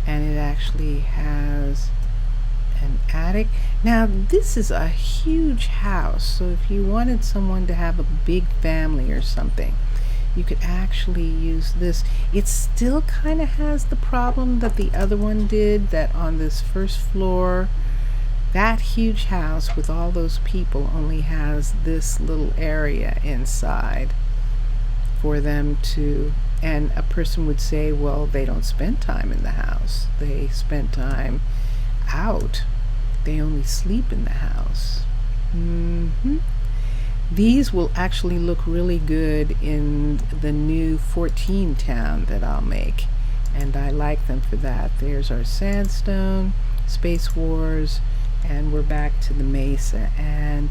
And it actually has an attic. Now, this is a huge house, so if you wanted someone to have a big family or something, you could actually use this. It still kind of has the problem that the other one did, that on this first floor, that huge house with all those people only has this little area inside for them to, and a person would say, well, they don't spend time in the house. They spend time out. They only sleep in the house. These will actually look really good in the new 14 town that I'll make, and I like them for that. There's our sandstone, Space Wars, and we're back to the Mesa. And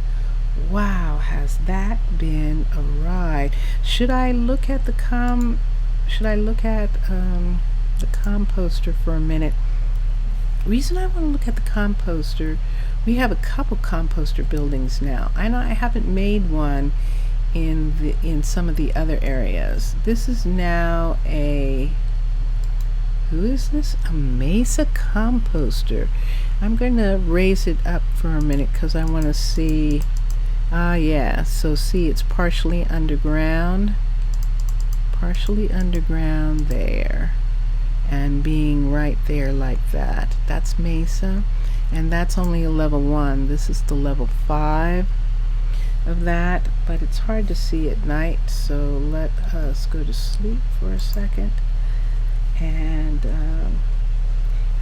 wow, has that been a ride? Should I look at the composter for a minute? Reason I want to look at the composter, we have a couple composter buildings now, and I haven't made one in some of the other areas. This is now a, who is this? A Mesa composter. I'm going to raise it up for a minute because I want to see. Yeah, so see, it's partially underground there, and being right there like that. That's Mesa, and that's only a level 1. This is the level 5 of that, but it's hard to see at night, so let us go to sleep for a second. And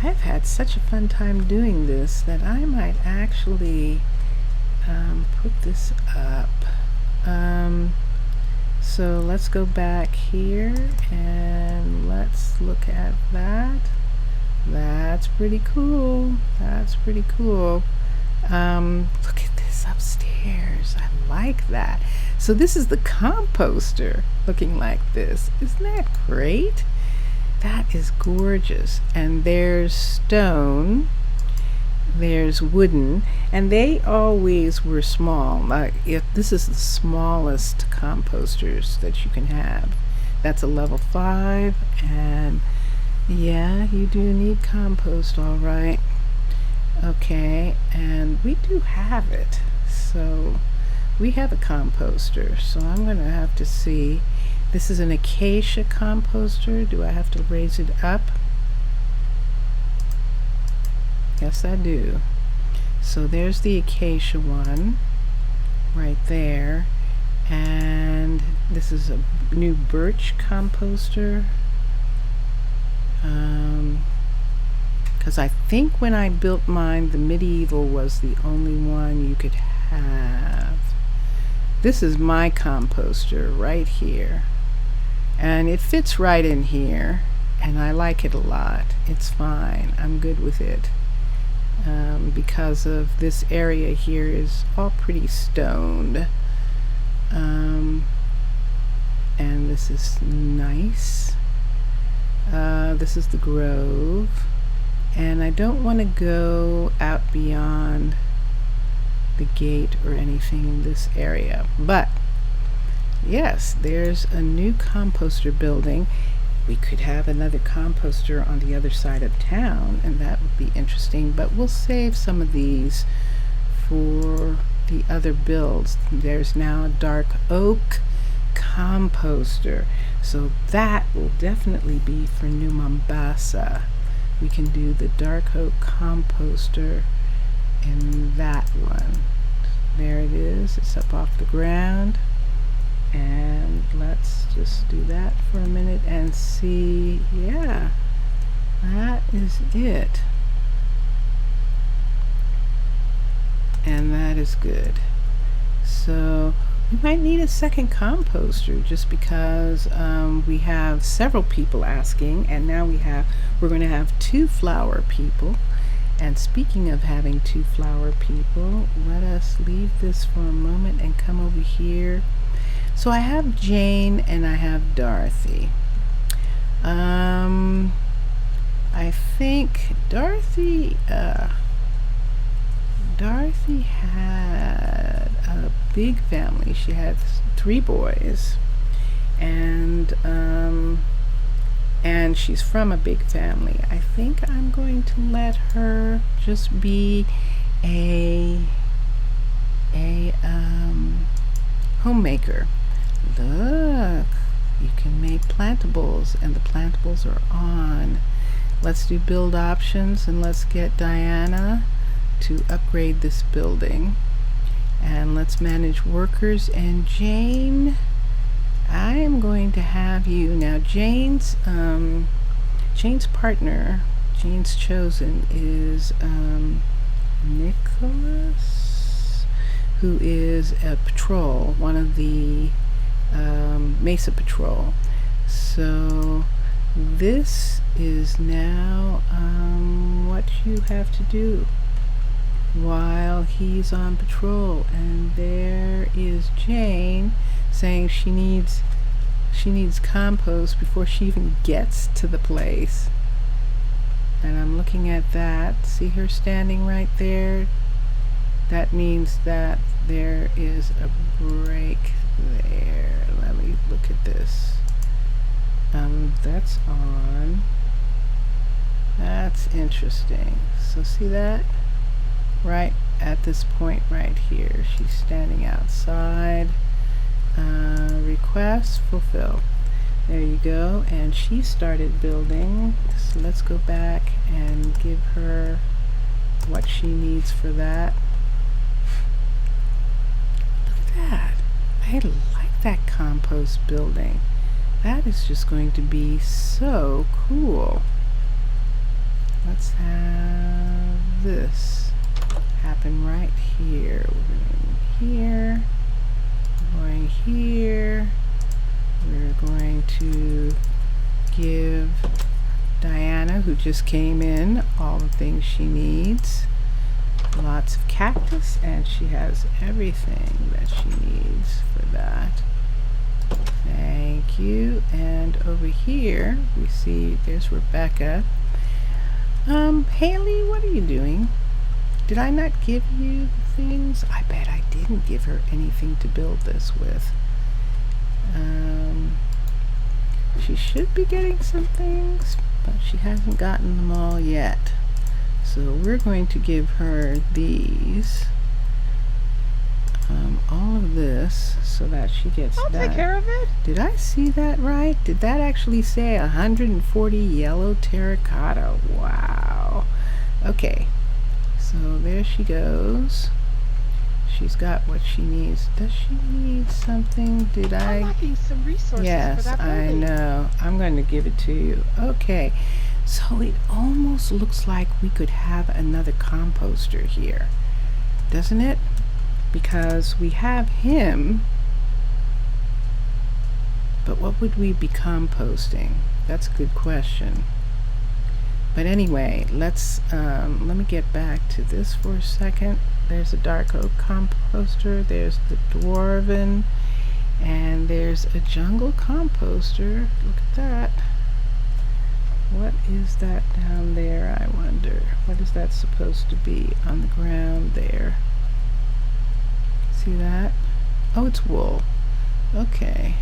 I've had such a fun time doing this that I might actually put this up. So let's go back here and let's look at that. That's pretty cool. That's pretty cool. Look at this upstairs. I like that. So this is the composter looking like this. Isn't that great? That is gorgeous. And there's stone, there's wooden, and they always were small. Like, if this is the smallest composters that you can have. That's a level 5, and yeah, you do need compost, all right. Okay, and we do have it. So we have a composter, so I'm gonna have to see. This is an acacia composter. Do I have to raise it up? Yes, I do. So there's the acacia one right there. And this is a new birch composter. Because I think when I built mine, the medieval was the only one you could have. This is my composter right here. And it fits right in here, and I like it a lot. It's fine. I'm good with it. Because of this area here is all pretty stoned. And this is nice. This is the grove. And I don't want to go out beyond the gate or anything in this area. But yes, there's a new composter building. We could have another composter on the other side of town, and that would be interesting, but we'll save some of these for the other builds. There's now a dark oak composter, so that will definitely be for New Mombasa. We can do the dark oak composter in that one. There it is. It's up off the ground. And let's just do that for a minute and see. Yeah, that is it. And that is good. So we might need a second composter just because we have several people asking, and now we're going to have 2 flower people, And speaking of having two flower people, let us leave this for a moment and come over here. So I have Jane and I have Dorothy. I think Dorothy had a big family. She had 3 boys, and she's from a big family. I think I'm going to let her just be a homemaker. Look, you can make plantables, and the plantables are on. Let's do build options, and let's get Diana to upgrade this building. And let's manage workers. And Jane, I am going to have you now. Jane's partner, Jane's chosen, is Nicholas, who is a patrol, one of the Mesa Patrol. So this is now what you have to do while he's on patrol. And there is Jane saying she needs compost before she even gets to the place. And I'm looking at that. See her standing right there? That means that there is a break there. Let me look at this. That's on. That's interesting. So see that? Right at this point right here. She's standing outside. Request fulfill. There you go. And she started building. So let's go back and give her what she needs for that. Look at that. I like that compost building. That is just going to be so cool. Let's have this happen right here. We're going here. Going here. We're going to give Diana, who just came in, all the things she needs. Lots of cactus, and she has everything that she needs for that. Thank you. And over here we see there's Rebecca. Haley, what are you doing? Did I not give you things? I bet I didn't give her anything to build this with. She should be getting some things, but she hasn't gotten them all yet. So we're going to give her these, all of this, so that she gets I'll that. take care of it. Did I see that right? Did that actually say 140 yellow terracotta? Wow. Okay. So there she goes. She's got what she needs. Does she need something? I'm lacking some resources Yes, for that I building. know. I'm going to give it to you. Okay. So it almost looks like we could have another composter here. Doesn't it? Because we have him. But what would we be composting? That's a good question. But anyway, let me get back to this for a second. There's a dark oak composter, there's the dwarven, and there's a jungle composter. Look at that. What is that down there, I wonder? What is that supposed to be on the ground there? See that? Oh, it's wool. Okay.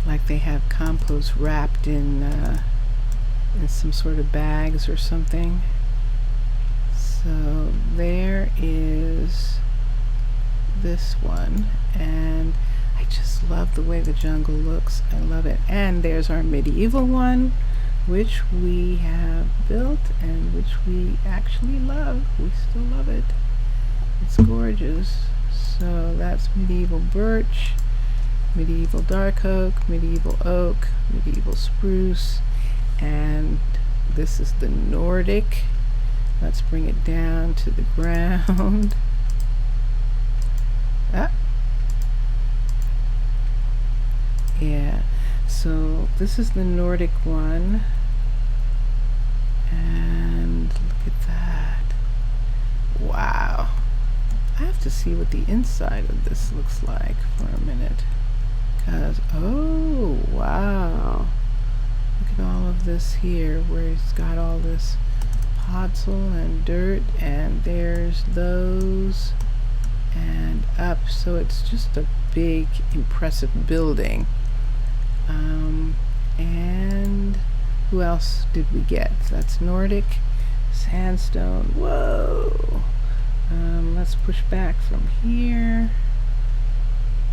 Like they have compost wrapped in some sort of bags or something. So there is this one, and I just love the way the jungle looks. I love it. And there's our medieval one, which we have built and which we actually love. We still love it. It's gorgeous. So that's medieval birch, medieval dark oak, medieval oak, medieval spruce, and this is the Nordic. Let's bring it down to the ground. Yeah, so this is the Nordic one. And let's see, we have the medieval birch, the medieval oak, the medieval spruce, and this is the Nordic. Let's bring it down to the ground. Ah, yeah, so this is the Nordic one. And let's see, we have the medieval birch, the medieval oak, the medieval spruce, and this is the Nordic. Let's bring it down to the ground. Yeah, so this is the Nordic one. And look at that. Wow. I have to see what the inside of this looks like for a minute. Because, oh, wow. Look at all of this here where it's got all this podzol and dirt, and there's those, and up. So it's just a big, impressive building. And who else did we get? That's Nordic sandstone. Whoa. Let's push back from here.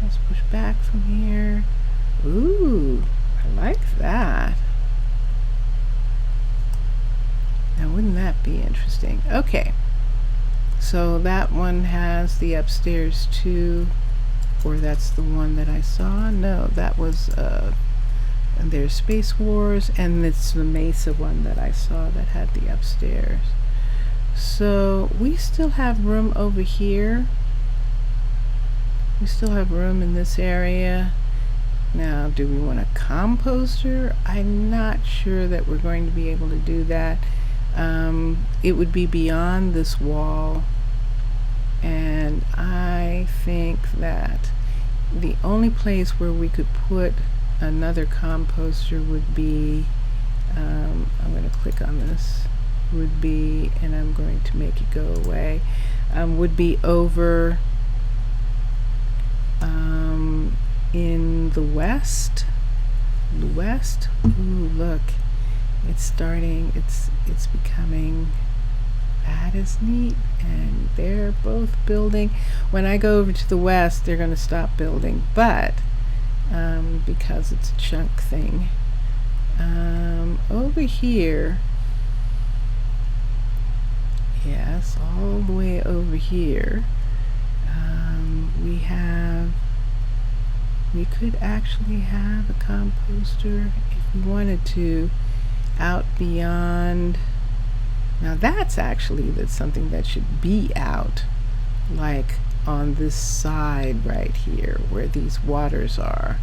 Let's push back from here. Ooh, I like that. Now, wouldn't that be interesting? Okay, so that one has the upstairs too, or that's the one that I saw. No, that was and there's Space Wars, and it's the Mesa one that I saw that had the upstairs. So we still have room over here. We still have room in this area. Now, do we want a composter? I'm not sure that we're going to be able to do that. It would be beyond this wall, and I think that the only place where we could put another composter would be, I'm going to click on this, would be, and I'm going to make it go away, would be over in the west. Ooh, look, it's starting, it's becoming, that is neat. And they're both building. When I go over to the west, they're going to stop building, but because it's a chunk thing. Over here, yes, all the way over here, we could actually have a composter if we wanted to, out beyond. Now that's something that should be out, like on this side right here where these waters are.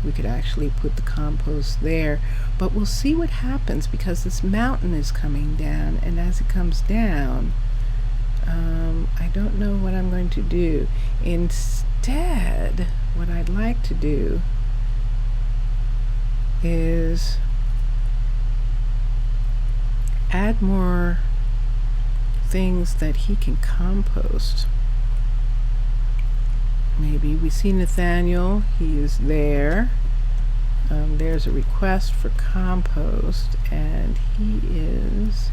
We could actually put the compost there, but we'll see what happens because this mountain is coming down, and as it comes down, I don't know what I'm going to do. Instead, what I'd like to do is add more things that he can compost. Maybe we see Nathaniel, he is there. There's a request for compost, and he is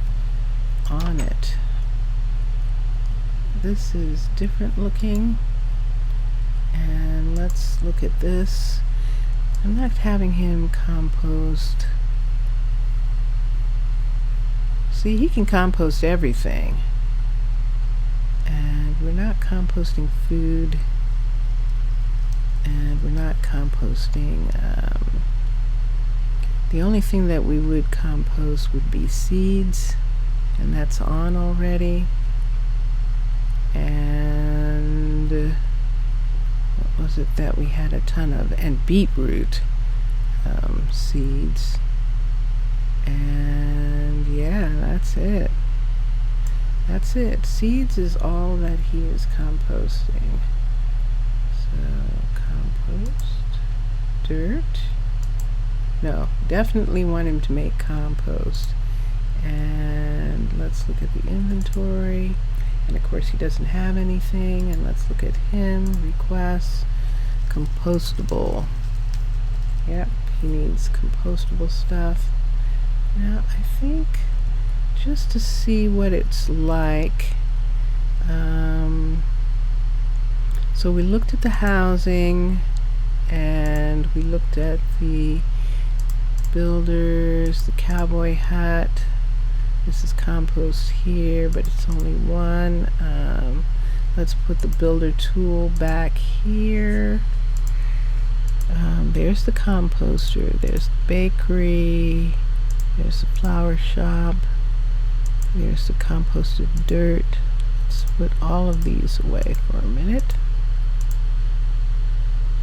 on it. This is different looking, and let's look at this. I'm not having him compost. See, he can compost everything, and we're not composting food, and we're not composting, the only thing that we would compost would be seeds, and that's on already. And what was it that we had a ton of? And beetroot seeds. And yeah, that's it. That's it. Seeds is all that he is composting. So compost, dirt. No, definitely want him to make compost. And let's look at the inventory. And of course he doesn't have anything. And let's look at him. Requests. Compostable. Yep, he needs compostable stuff. Now I think just to see what it's like, so we looked at the housing, and we looked at the builders, the cowboy hut. This is compost here, but it's only one. Let's put the builder tool back here. There's the composter, there's the bakery, there's the flower shop, there's the composted dirt. Let's put all of these away for a minute.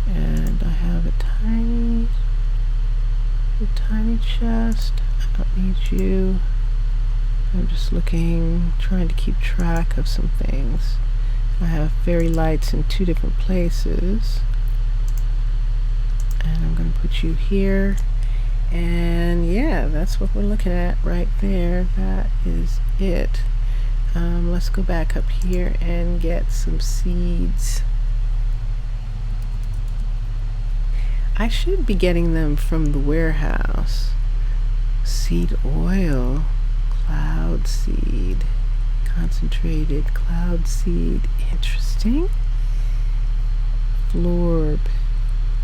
And I have a tiny chest. I don't need you. I'm just looking, trying to keep track of some things. I have fairy lights in 2 different places. And I'm going to put you here. And yeah, that's what we're looking at right there. That is it. Let's go back up here and get some seeds. I should be getting them from the warehouse. Seed oil, cloud seed, concentrated cloud seed. Interesting. Florb,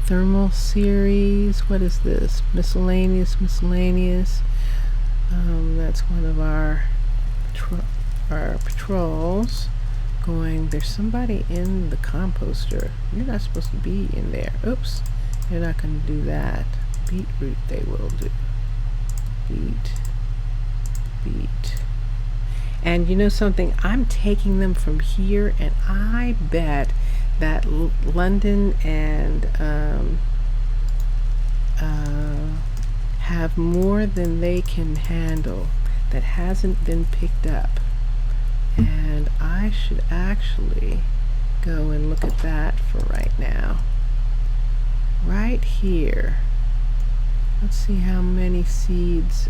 thermal series. What is this? Miscellaneous. That's one of our patrols. There's somebody in the composter. You're not supposed to be in there. Oops. They're not going to do that. Beetroot they will do. Beet. And you know something? I'm taking them from here, and I bet that London and have more than they can handle that hasn't been picked up. And I should actually go and look at that for right now. Right here. Let's see how many seeds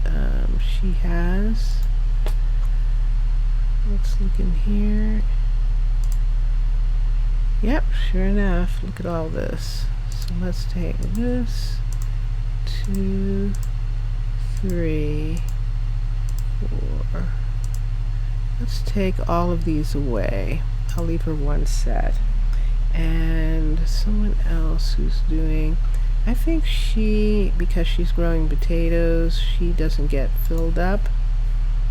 she has. Let's look in here. Yep, sure enough. Look at all this. So let's take this. 2, 3, 4. Let's take all of these away. I'll leave her 1 set. And someone else who's doing, I think because she's growing potatoes, she doesn't get filled up.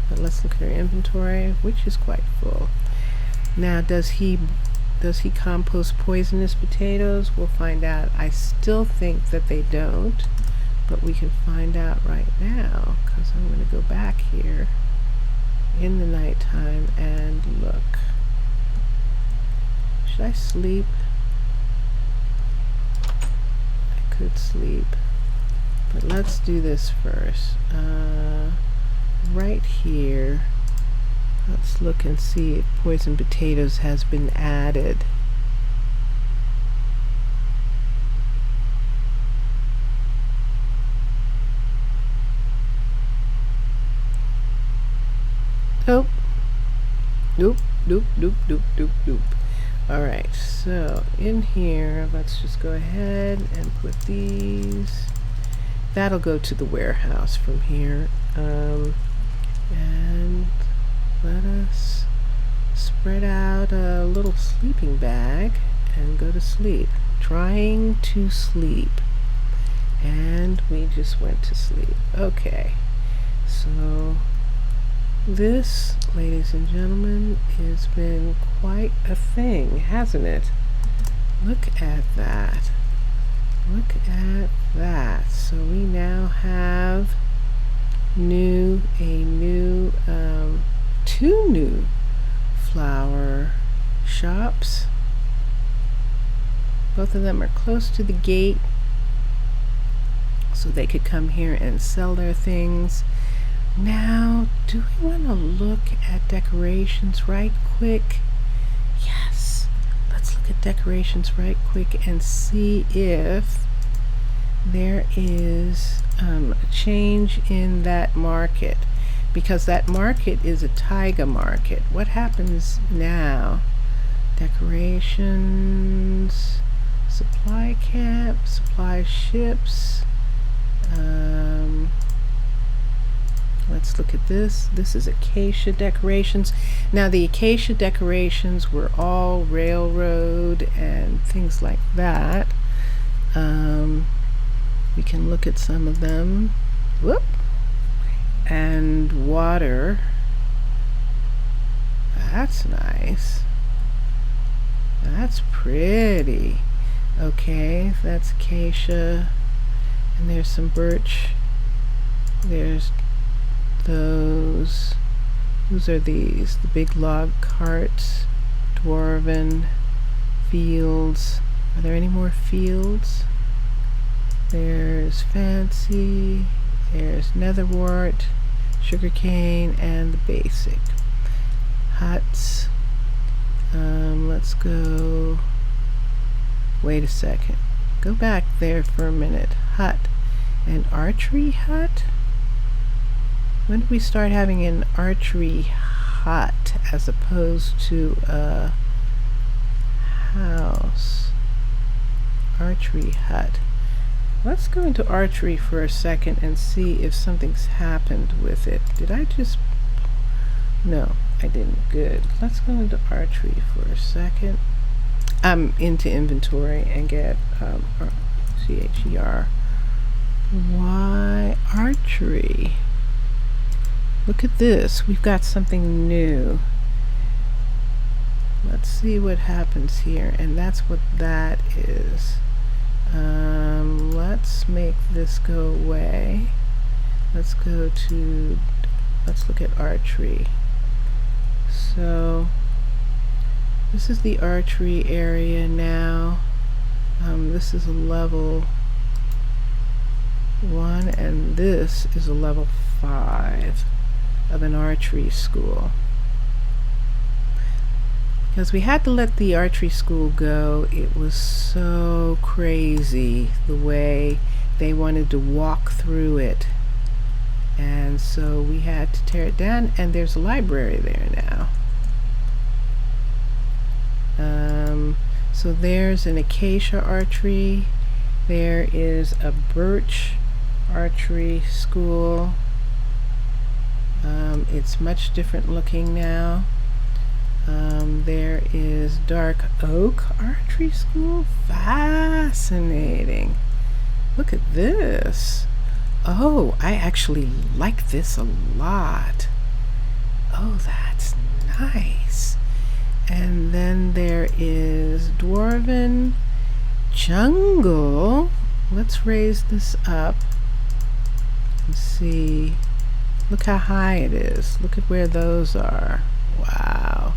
But let's look at her inventory, which is quite full. Now, does he compost poisonous potatoes? We'll find out. I still think that they don't, but we can find out right now, because I'm going to go back here in the nighttime and look. Should I sleep? I could sleep, but let's do this first. Right here, let's look and see if poison potatoes has been added. Nope. Nope. Alright, so in here, let's just go ahead and put these. That'll go to the warehouse from here. And let us spread out a little sleeping bag and go to sleep. Trying to sleep. And we just went to sleep. Okay, so this, ladies and gentlemen, has been quite a thing, hasn't it? Look at that. Look at that. So we now have two new flower shops. Both of them are close to the gate, so they could come here and sell their things. Now, do we want to look at decorations right quick? Yes, let's look at decorations right quick and see if there is a change in that market, because that market is a taiga market. What happens now? Decorations, supply camp, supply ships. Let's look at this. This is acacia decorations. Now, the acacia decorations were all railroad and things like that. We can look at some of them. Whoop. And water. That's nice. That's pretty. Okay, that's acacia. And there's some birch. There's those. Whose are these? The big log carts. Dwarven. Fields. Are there any more fields? There's fancy. There's netherwort. sugarcane, and the basic. Huts. Let's go. Wait a second. Go back there for a minute. Hut. An archery hut? When did we start having an archery hut as opposed to a house? Archery hut. Let's go into archery for a second and see if something's happened with it. Did I just... No, I didn't. Good. Let's go into archery for a second. I'm into inventory and get CHER. Why archery? Look at this. We've got something new. Let's see what happens here. And that's what that is. Let's make this go away. Let's look at archery. So this is the archery area now. This is a level 1 and this is a level 5 of an archery school. Because we had to let the archery school go. It was so crazy the way they wanted to walk through it. And so we had to tear it down, and there's a library there now. So there's an acacia archery. There is a birch archery school. It's much different looking now. There is dark oak archery school. Fascinating. Look at this. Oh, I actually like this a lot. Oh, that's nice. And then there is dwarven jungle. Let's raise this up and see. Look how high it is. Look at where those are. Wow.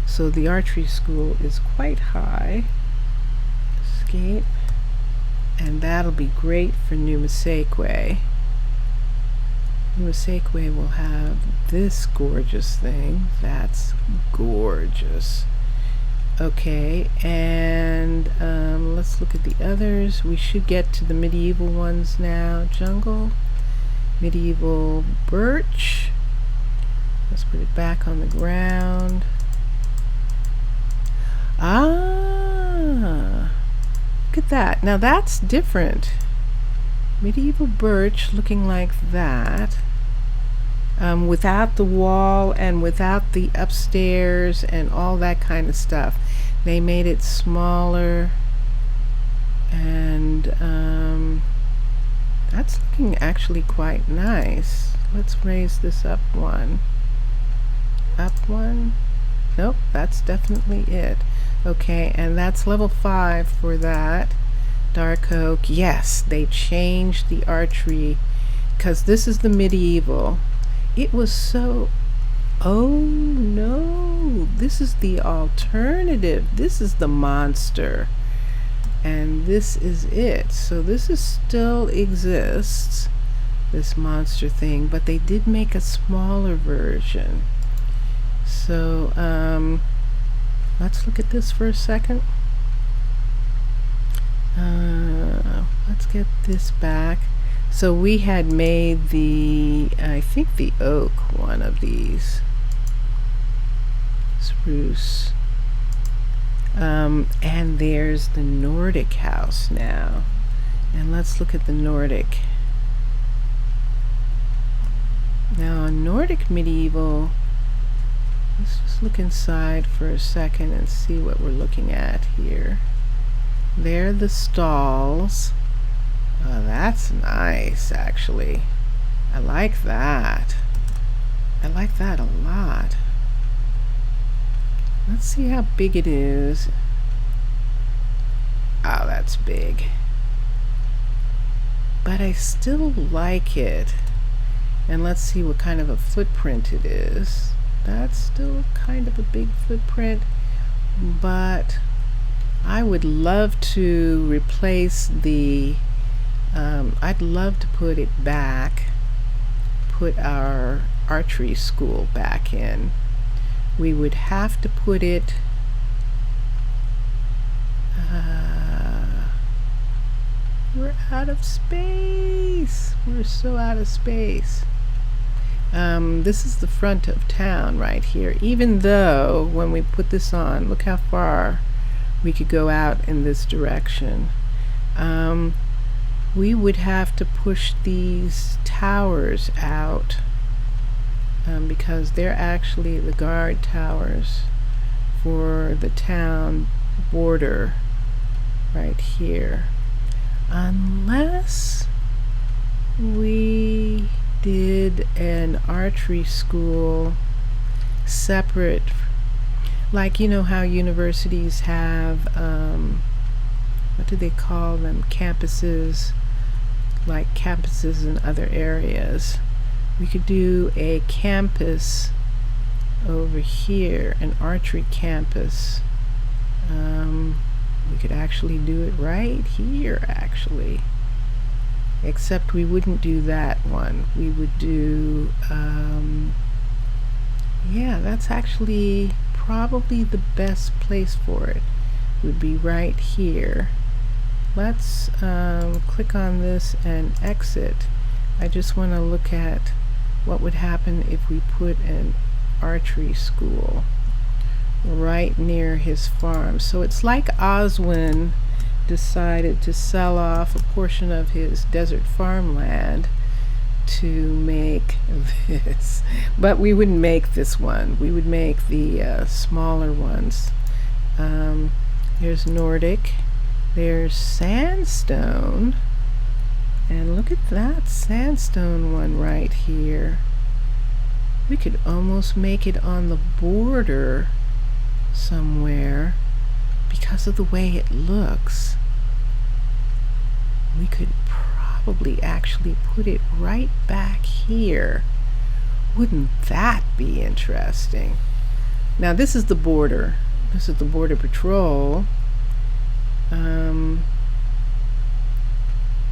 So the archery school is quite high. Escape. And that'll be great for New Minecolonies. New Minecolonies will have this gorgeous thing. That's gorgeous. Okay, and let's look at the others. We should get to the medieval ones now. Jungle, medieval birch. Let's put it back on the ground. Ah, look at that. Now that's different. Medieval birch looking like that. Without the wall and without the upstairs and all that kind of stuff. They made it smaller, and that's looking actually quite nice. Let's raise this up one. Up one. Nope, that's definitely it. Okay, and that's level 5 for that. Dark oak. Yes, they changed the archery because this is the medieval. It was so... Oh no, this is the alternative. This is the monster. And this is it. So this is still exists, this monster thing, but they did make a smaller version. So let's look at this for a second. Let's get this back. So we had made the, I think the oak one of these. Spruce. And there's the Nordic house now. And let's look at the Nordic. Now, Nordic medieval, let's just look inside for a second and see what we're looking at here. There are the stalls. Oh, that's nice, actually. I like that. I like that a lot. Let's see how big it is. Oh, that's big. But I still like it. And let's see what kind of a footprint it is. That's still kind of a big footprint, but I would love to replace the I'd love to put it back, put our archery school back in. We would have to put it we're out of space. We're so out of space. This is the front of town right here. Even though when we put this on, look how far we could go out in this direction. We would have to push these towers out because they're actually the guard towers for the town border right here. Unless we did an archery school separate, like you know how universities have what do they call them, campuses, like campuses in other areas. We could do a campus over here, an archery campus. We could actually do it right here actually, except we wouldn't do that one. We would do yeah, that's actually probably the best place for it, would be right here. Let's click on this and exit. I just want to look at what would happen if we put an archery school right near his farm. So it's like Oswin decided to sell off a portion of his desert farmland to make this, but we wouldn't make this one. We would make the smaller ones. There's Nordic, there's sandstone, and look at that sandstone one right here. We could almost make it on the border somewhere because of the way it looks. We could probably actually put it right back here. Wouldn't that be interesting? Now this is the border. This is the border patrol.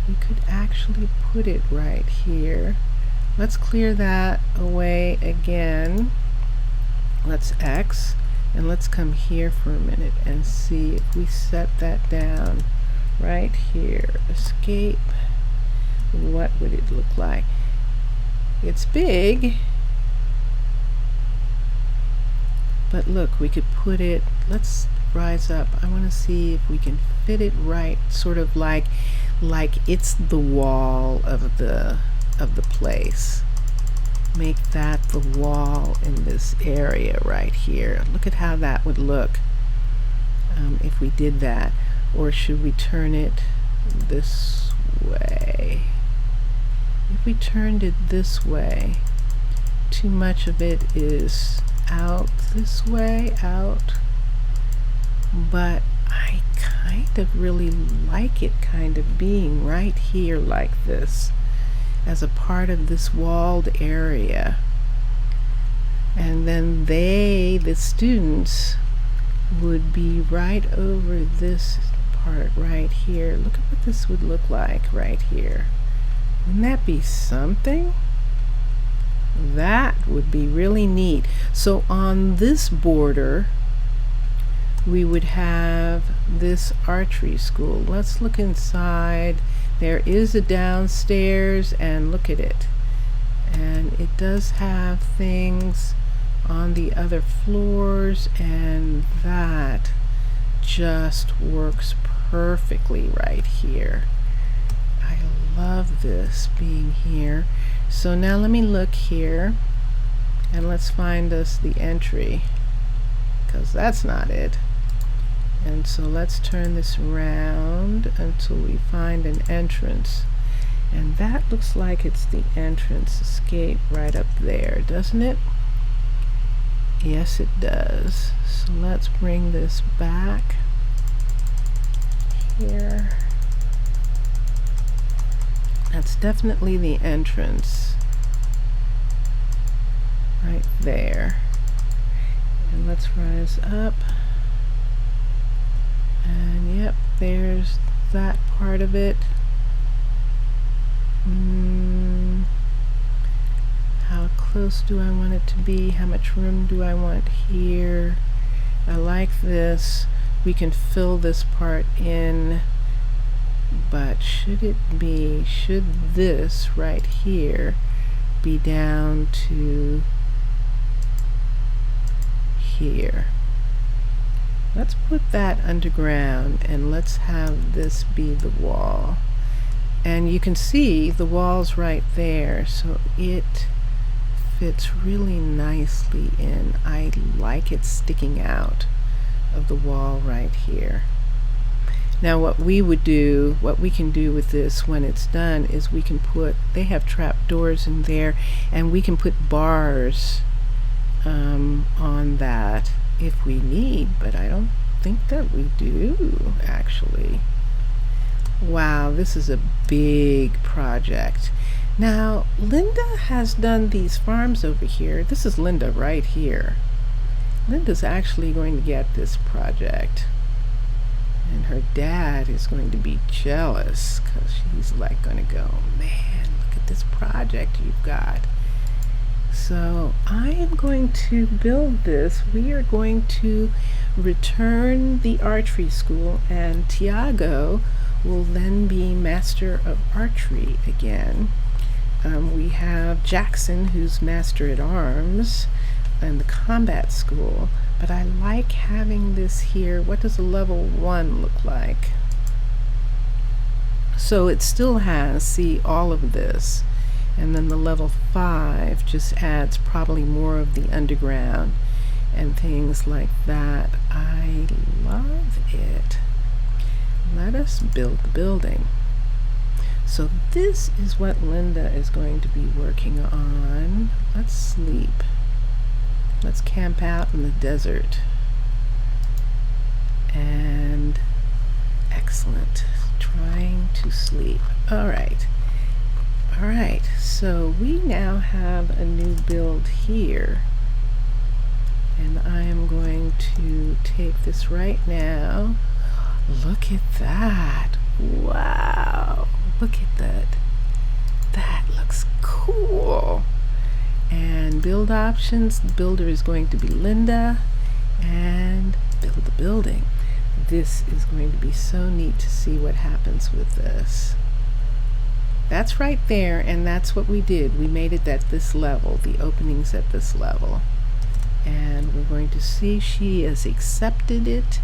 We could actually put it right here. Let's clear that away again. Let's X, and let's come here for a minute and see if we set that down right here. Escape. What would it look like? It's big, but look, we could put it, let's rise up. I want to see if we can fit it right, sort of like it's the wall of the place. Make that the wall in this area right here. Look at how that would look if we did that. Or should we turn it this way? If we turned it this way, too much of it is out this way, out. But I kind of really like it kind of being right here like this, as a part of this walled area. And then the students, would be right over this part right here. Look at what this would look like right here. Wouldn't that be something? That would be really neat. So on this border, we would have this archery school. Let's look inside. There is a downstairs, and look at it. And it does have things on the other floors, and that just works perfectly right here. I love this being here. So now let me look here, and let's find us the entry, because that's not it. And so let's turn this around until we find an entrance. And that looks like it's the entrance. Escape right up there, doesn't it? Yes, it does. So let's bring this back here. That's definitely the entrance right there. And let's rise up. And yep, there's that part of it. How close close do I want it to be? How much room do I want here? I like this. We can fill this part in, but should this right here be down to here? Let's put that underground and let's have this be the wall. And you can see the wall's right there, so it fits really nicely in. I like it sticking out of the wall right here. Now what we can do with this when it's done is they have trap doors in there, and we can put bars on that if we need, but I don't think that we do actually. Wow, this is a big project. Now, Linda has done these farms over here. This is Linda right here. Linda's actually going to get this project. And her dad is going to be jealous because she's like going to go, man, look at this project you've got. So I am going to build this. We are going to return the archery school, and Tiago will then be master of archery again. We have Jackson, who's master at arms in the combat school, but I like having this here. What does a level 1 look like? So it still has, see, all of this, and then the level 5 just adds probably more of the underground and things like that. I love it. Let us build the building. So this is what Linda is going to be working on. Let's sleep. Let's camp out in the desert. And excellent. Trying to sleep. All right. So we now have a new build here. And I am going to take this right now. Look at that. Wow. Look at that. That looks cool. And build options. The builder is going to be Linda. And build the building. This is going to be so neat to see what happens with this. That's right there, and that's what we did. We made it at this level, the openings at this level. And we're going to see she has accepted it.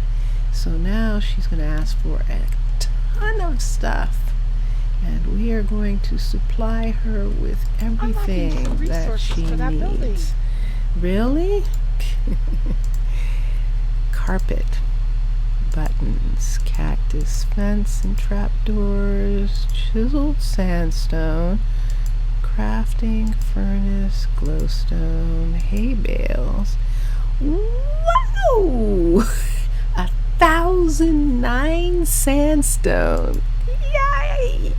So now she's going to ask for a ton of stuff. And we are going to supply her with everything that she needs. Really? Carpet, buttons, cactus, fence and trapdoors, chiseled sandstone, crafting, furnace, glowstone, hay bales. Wow! 1,009 sandstone. Yay!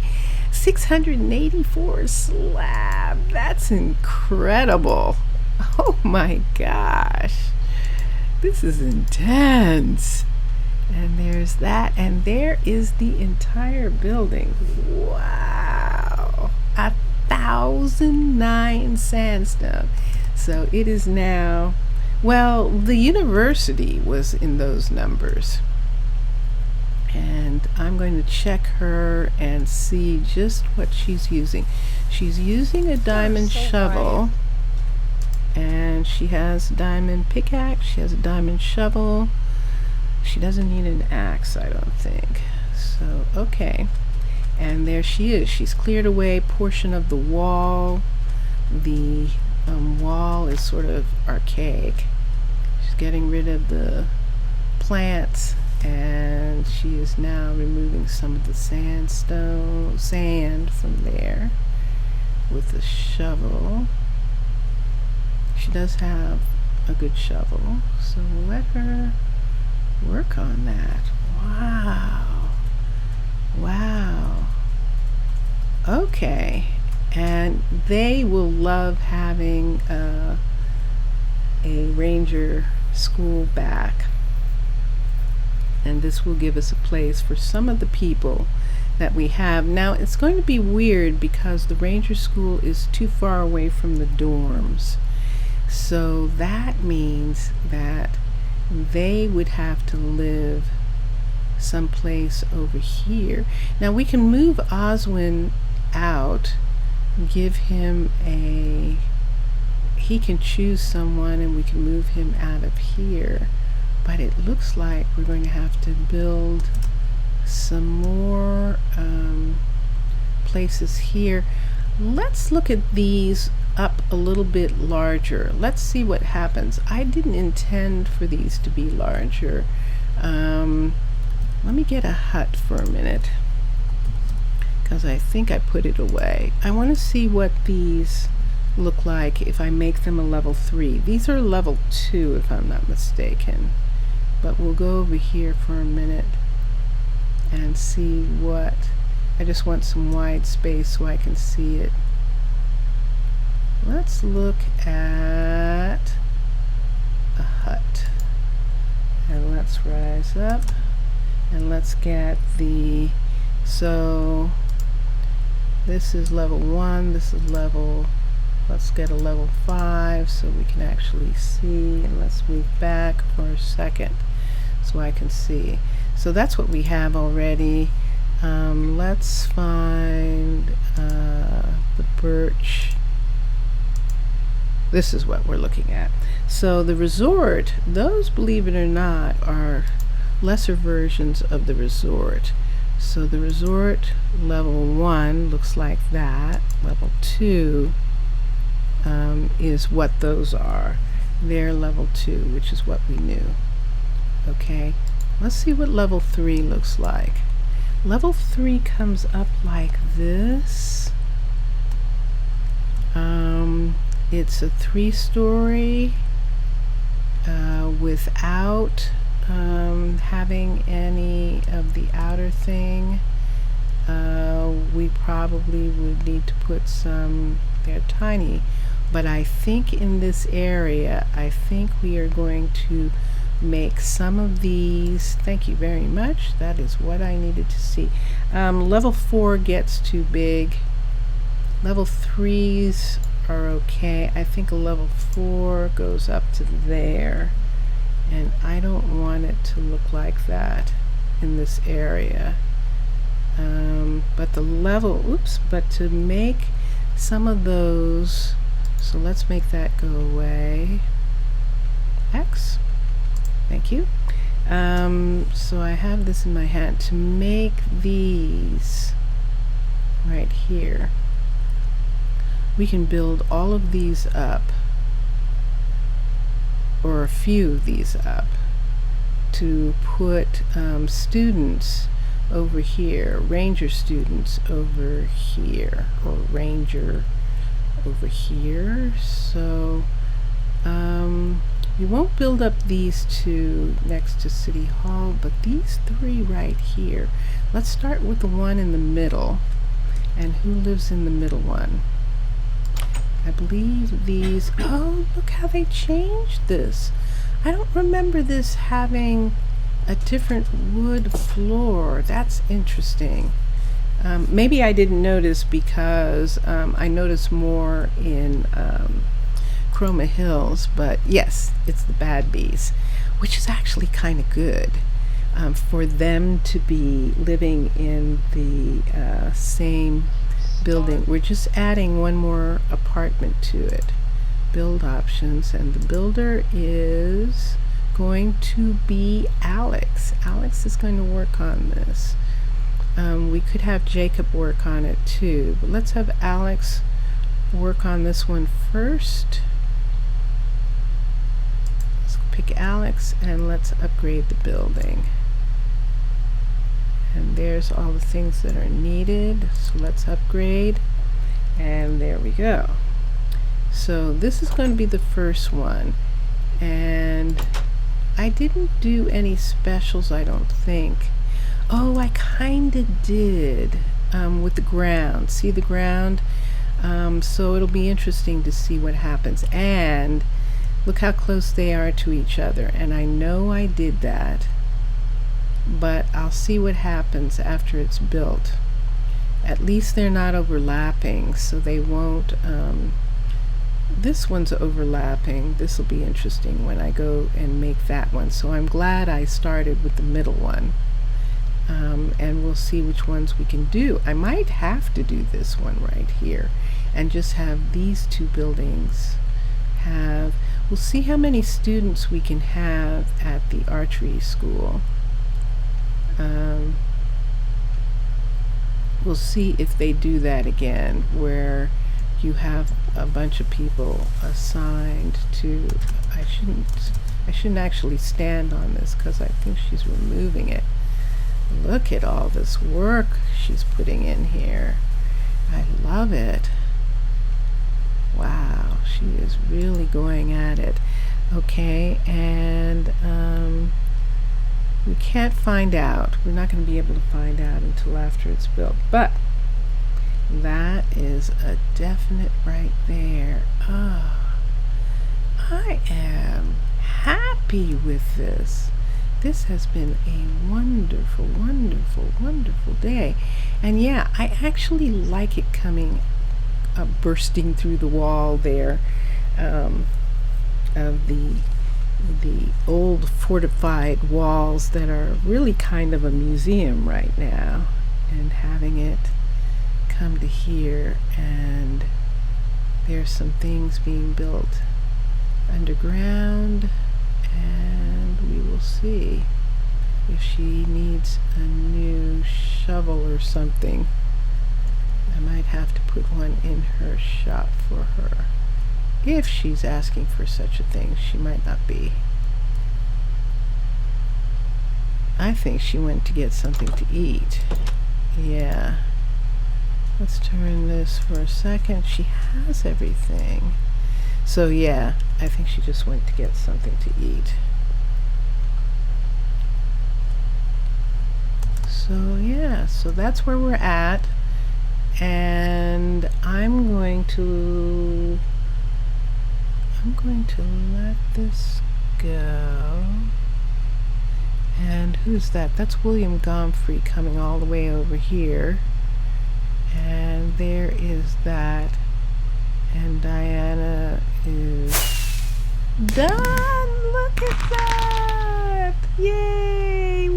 684 slab. That's incredible. Oh my gosh. This is intense. And there's that, and there is the entire building. Wow. 1,009 sandstone. So it is now, well, the university was in those numbers. And I'm going to check her and see just what she's using. She's using a diamond shovel. And she has a diamond pickaxe. She has a diamond shovel. She doesn't need an axe, I don't think. So, okay. And there she is. She's cleared away a portion of the wall. The wall is sort of archaic. She's getting rid of the plants, and she is now removing some of the sand from there with the shovel. She does have a good shovel, so we'll let her work on that. Wow. Okay. And they will love having a ranger school back. And this will give us a place for some of the people that we have. Now it's going to be weird because the ranger school is too far away from the dorms. So that means that they would have to live someplace over here. Now we can move Oswin out, give him he can choose someone and we can move him out of here. But it looks like we're going to have to build some more places here. Let's look at these up a little bit larger. Let's see what happens. I didn't intend for these to be larger. Let me get a hut for a minute because I think I put it away. I want to see what these look like if I make them a level 3. These are level 2 if I'm not mistaken. But we'll go over here for a minute and see what. I just want some wide space so I can see it. Let's look at a hut. And let's rise up. And let's get so this is level 1, this is let's get a level 5 so we can actually see, and let's move back for a second so I can see. So that's what we have already. Let's find the birch. This is what we're looking at. So the resort, those, believe it or not, are lesser versions of the resort. So the resort level 1 looks like that. Level 2 is what those are. They're level 2, which is what we knew. Okay, let's see what level 3 looks like. Level 3 comes up like this. It's a 3-story without having any of the outer thing. We probably would need to put some, they're tiny, but I think in this area, I think we are going to make some of these. Thank you very much. That is what I needed to see. Level 4 gets too big. Level 3s are okay. I think a level 4 goes up to there, and I don't want it to look like that in this area. But the level, but to make some of those, so let's make that go away. X. Thank you. So I have this in my hand to make these right here. We can build all of these up, or a few of these up, to put students over here, ranger students over here, or ranger over here. So you won't build up these 2 next to City Hall, but these 3 right here. Let's start with the one in the middle. And who lives in the middle one? I believe these, oh, look how they changed this. I don't remember this having a different wood floor. That's interesting. Maybe I didn't notice because I noticed more in Chroma Hills, but yes, it's the Bad Bees, which is actually kind of good for them to be living in the same building. We're just adding one more apartment to it. Build options, and the builder is going to be Alex. Alex is going to work on this. We could have Jacob work on it too, but let's have Alex work on this one first. Let's pick Alex and let's upgrade the building. And there's all the things that are needed, so let's upgrade, and there we go. So this is going to be the first one, and I didn't do any specials, I don't think. Oh, I kind of did with the ground. See the ground? So it'll be interesting to see what happens. And look how close they are to each other, and I know I did that, but I'll see what happens after it's built. At least they're not overlapping, so they won't. This one's overlapping. This will be interesting when I go and make that one. So I'm glad I started with the middle one. And we'll see which ones we can do. I might have to do this one right here and just have these two buildings have. We'll see how many students we can have at the archery school. We'll see if they do that again, where you have a bunch of people assigned to. I shouldn't actually stand on this because I think she's removing it. Look at all this work she's putting in here. I love it. Wow, she is really going at it. Okay, and we can't find out. We're not going to be able to find out until after it's built. But that is a definite right there. Oh, I am happy with this. This has been a wonderful, wonderful, wonderful day. And yeah, I actually like it coming, bursting through the wall there of the old fortified walls that are really kind of a museum right now, and having it come to here, and there's some things being built underground, and we will see if she needs a new shovel or something. I might have to put one in her shop for her. If she's asking for such a thing, she might not be. I think she went to get something to eat. Yeah. Let's turn this for a second. She has everything. So yeah, I think she just went to get something to eat. So yeah, so that's where we're at. And I'm going to let this go. And who's that? That's William Gomfrey coming all the way over here. And there is that. And Diana is done. Look at that. Yay.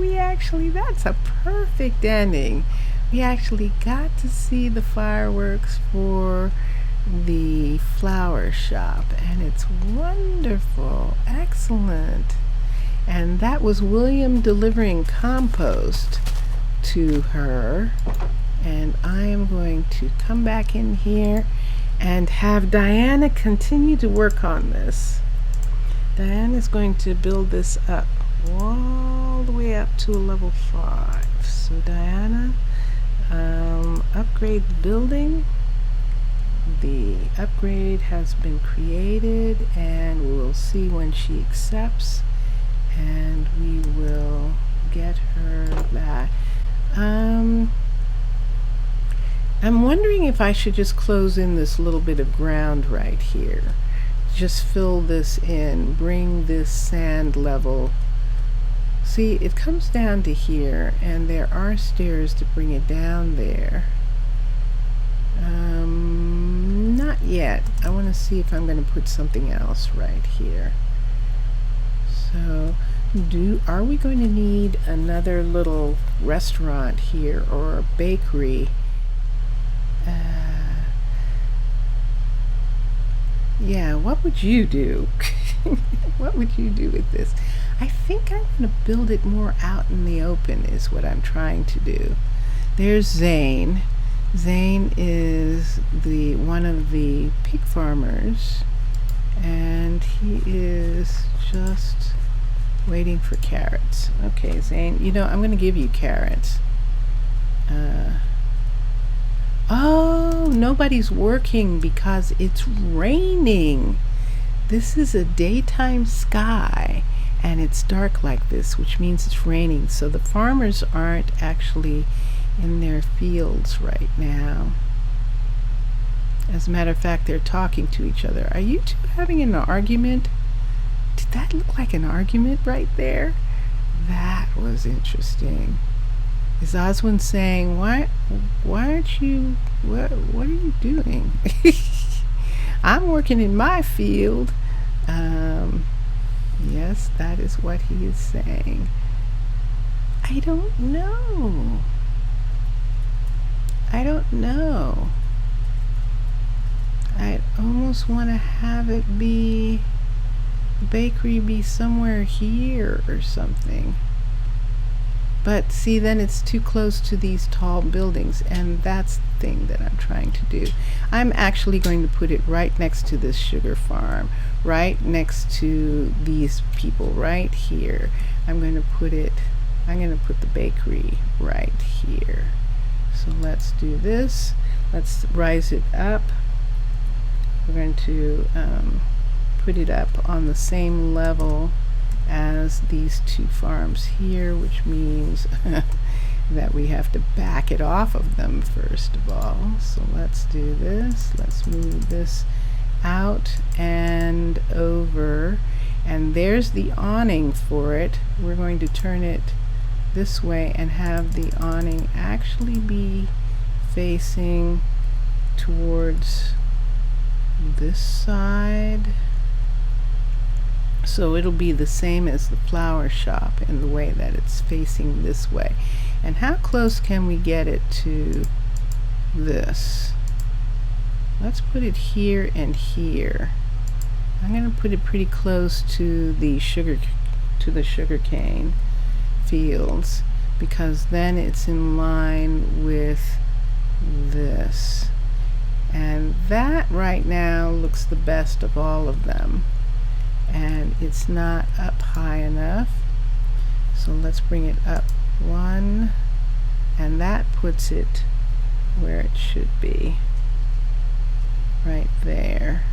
That's a perfect ending. We actually got to see the fireworks for the flower shop, and it's wonderful. Excellent. And that was William delivering compost to her. And I am going to come back in here and have Diana continue to work on this. Diana's going to build this up all the way up to a level 5. So Diana, upgrade the building. The upgrade has been created, and we'll see when she accepts, and we will get her that. I'm wondering if I should just close in this little bit of ground right here. Just fill this in, bring this sand level. See, it comes down to here, and there are stairs to bring it down there. Not yet. I want to see if I'm going to put something else right here. So, are we going to need another little restaurant here, or a bakery? Yeah, what would you do? What would you do with this? I think I'm going to build it more out in the open is what I'm trying to do. There's Zane. Zane is one of the pig farmers, and he is just waiting for carrots. Okay, Zane, I'm going to give you carrots. Oh, nobody's working because it's raining. This is a daytime sky, and it's dark like this, which means it's raining. So the farmers aren't actually in their fields right now. As a matter of fact, they're talking to each other. Are you two having an argument? Did that look like an argument right there? That was interesting. Is Oswin saying, why aren't you, what are you doing? I'm working in my field. Yes, that is what he is saying. I don't know. I almost want to have it be, the bakery be somewhere here or something. But see, then it's too close to these tall buildings, and that's the thing that I'm trying to do. I'm actually going to put it right next to this sugar farm, right next to these people right here. I'm going to put the bakery right here. So let's do this. Let's rise it up. We're going to put it up on the same level as these two farms here, which means that we have to back it off of them first of all. So let's do this. Let's move this out and over, and there's the awning for it. We're going to turn it this way and have the awning actually be facing towards this side. So it'll be the same as the flower shop in the way that it's facing this way. And how close can we get it to this? Let's put it here and here. I'm going to put it pretty close to the sugar cane fields, because then it's in line with this. And that right now looks the best of all of them. And it's not up high enough, so let's bring it up one, and that puts it where it should be, right there,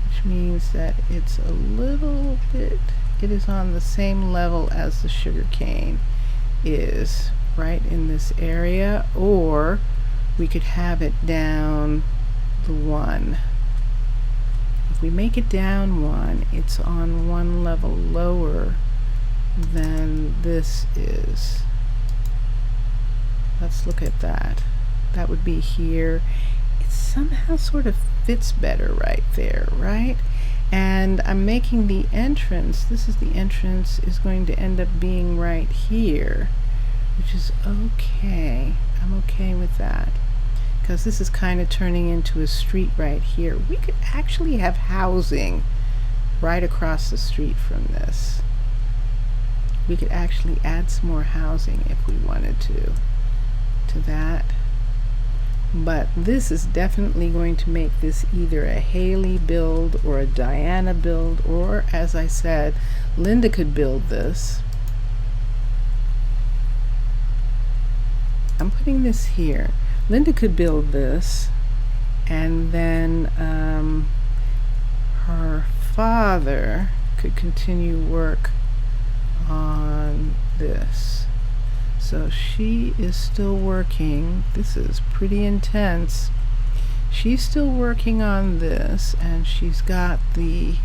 which means that it's a little bit, it is on the same level as the sugar cane is, right in this area. Or we could have it down the one. If we make it down one, it's on one level lower than this is. Let's look at that. That would be here. It somehow sort of fits better right there, right? And I'm making the entrance, this is the entrance, is going to end up being right here, which is okay. I'm okay with that, because this is kind of turning into a street right here. We could actually have housing right across the street from this. We could actually add some more housing if we wanted to that. But this is definitely going to make this either a Haley build or a Diana build, or, as I said, Linda could build this. I'm putting this here. Linda could build this, and then her father could continue work on this. So she is still working. This is pretty intense. She's still working on this, and she's got the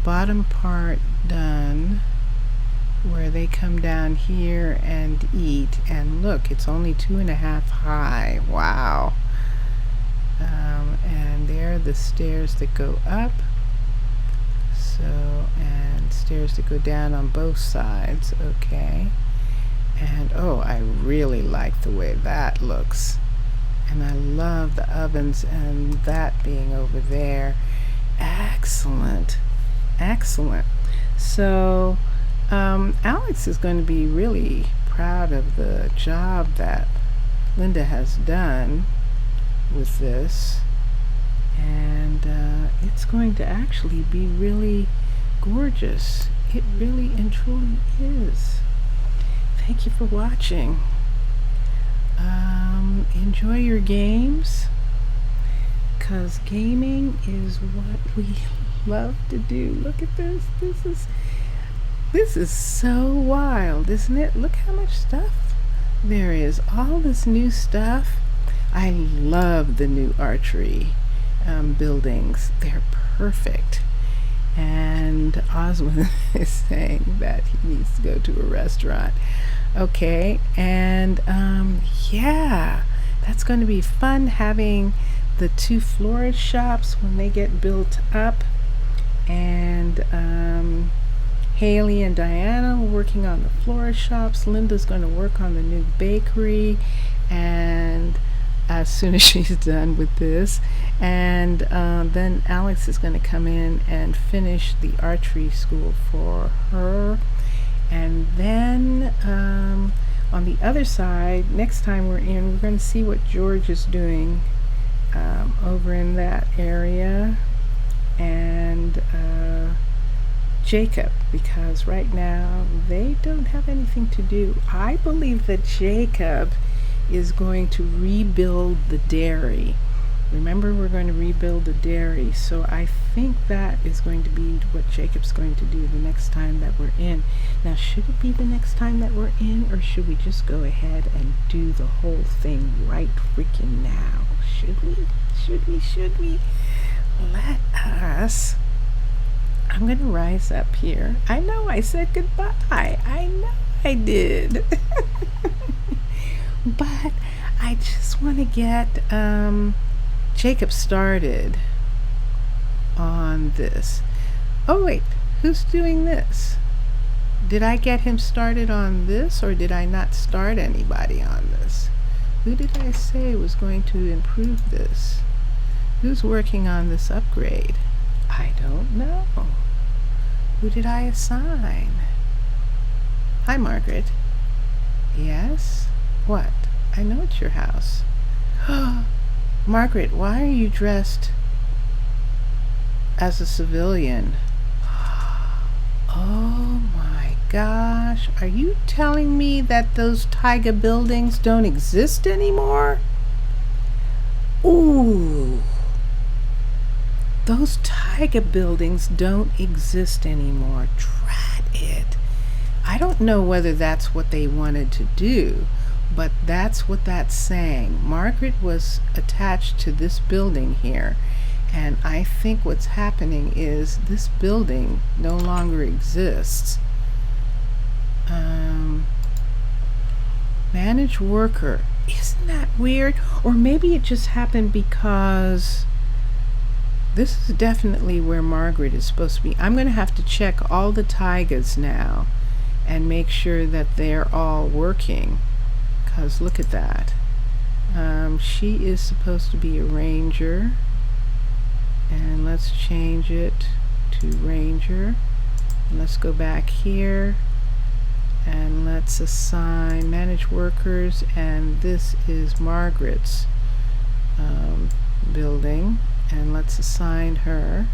bottom part done where they come down here and eat. And look, it's only 2.5 high. Wow. And there are the stairs that go up. So, and stairs that go down on both sides. Okay. And oh, I really like the way that looks. And I love the ovens and that being over there. Excellent. Excellent. So Alex is going to be really proud of the job that Linda has done with this. And it's going to actually be really gorgeous. It really and truly is. Thank you for watching. Enjoy your games, because gaming is what we love to do. Look at this. This is so wild, isn't it? Look how much stuff there is. All this new stuff. I love the new archery buildings. They're perfect. And Oswald is saying that he needs to go to a restaurant. Okay, and yeah, that's going to be fun having the two florist shops when they get built up. And Haley and Diana are working on the florist shops. Linda's going to work on the new bakery. And as soon as she's done with this, and then Alex is going to come in and finish the archery school for her. And then on the other side, next time we're going to see what George is doing over in that area, and Jacob, because right now they don't have anything to do. I believe that Jacob is going to rebuild the dairy. Remember, we're going to rebuild the dairy, so I think that is going to be what Jacob's going to do the next time that we're in. Now, should it be the next time that we're in, or should we just go ahead and do the whole thing right freaking now? Should we? Let us. I'm going to rise up here. I know I said goodbye. I know I did. But I just want to get Jacob started on this. Oh, wait. Who's doing this? Did I get him started on this, or did I not start anybody on this? Who did I say was going to improve this? Who's working on this upgrade? I don't know. Who did I assign? Hi, Margaret. Yes? What? I know it's your house. Margaret, why are you dressed as a civilian? Oh my gosh. Are you telling me that those Tiger buildings don't exist anymore? Ooh. Those Tiger buildings don't exist anymore. Drat it. I don't know whether that's what they wanted to do, but that's what that's saying. Margaret was attached to this building here, and I think what's happening is this building no longer exists. Manage worker. Isn't that weird? Or maybe it just happened because this is definitely where Margaret is supposed to be. I'm going to have to check all the Tigers now and make sure that they're all working. Because look at that. She is supposed to be a ranger. And let's change it to ranger. And let's go back here. And let's assign manage workers. And this is Margaret's building. And let's assign her.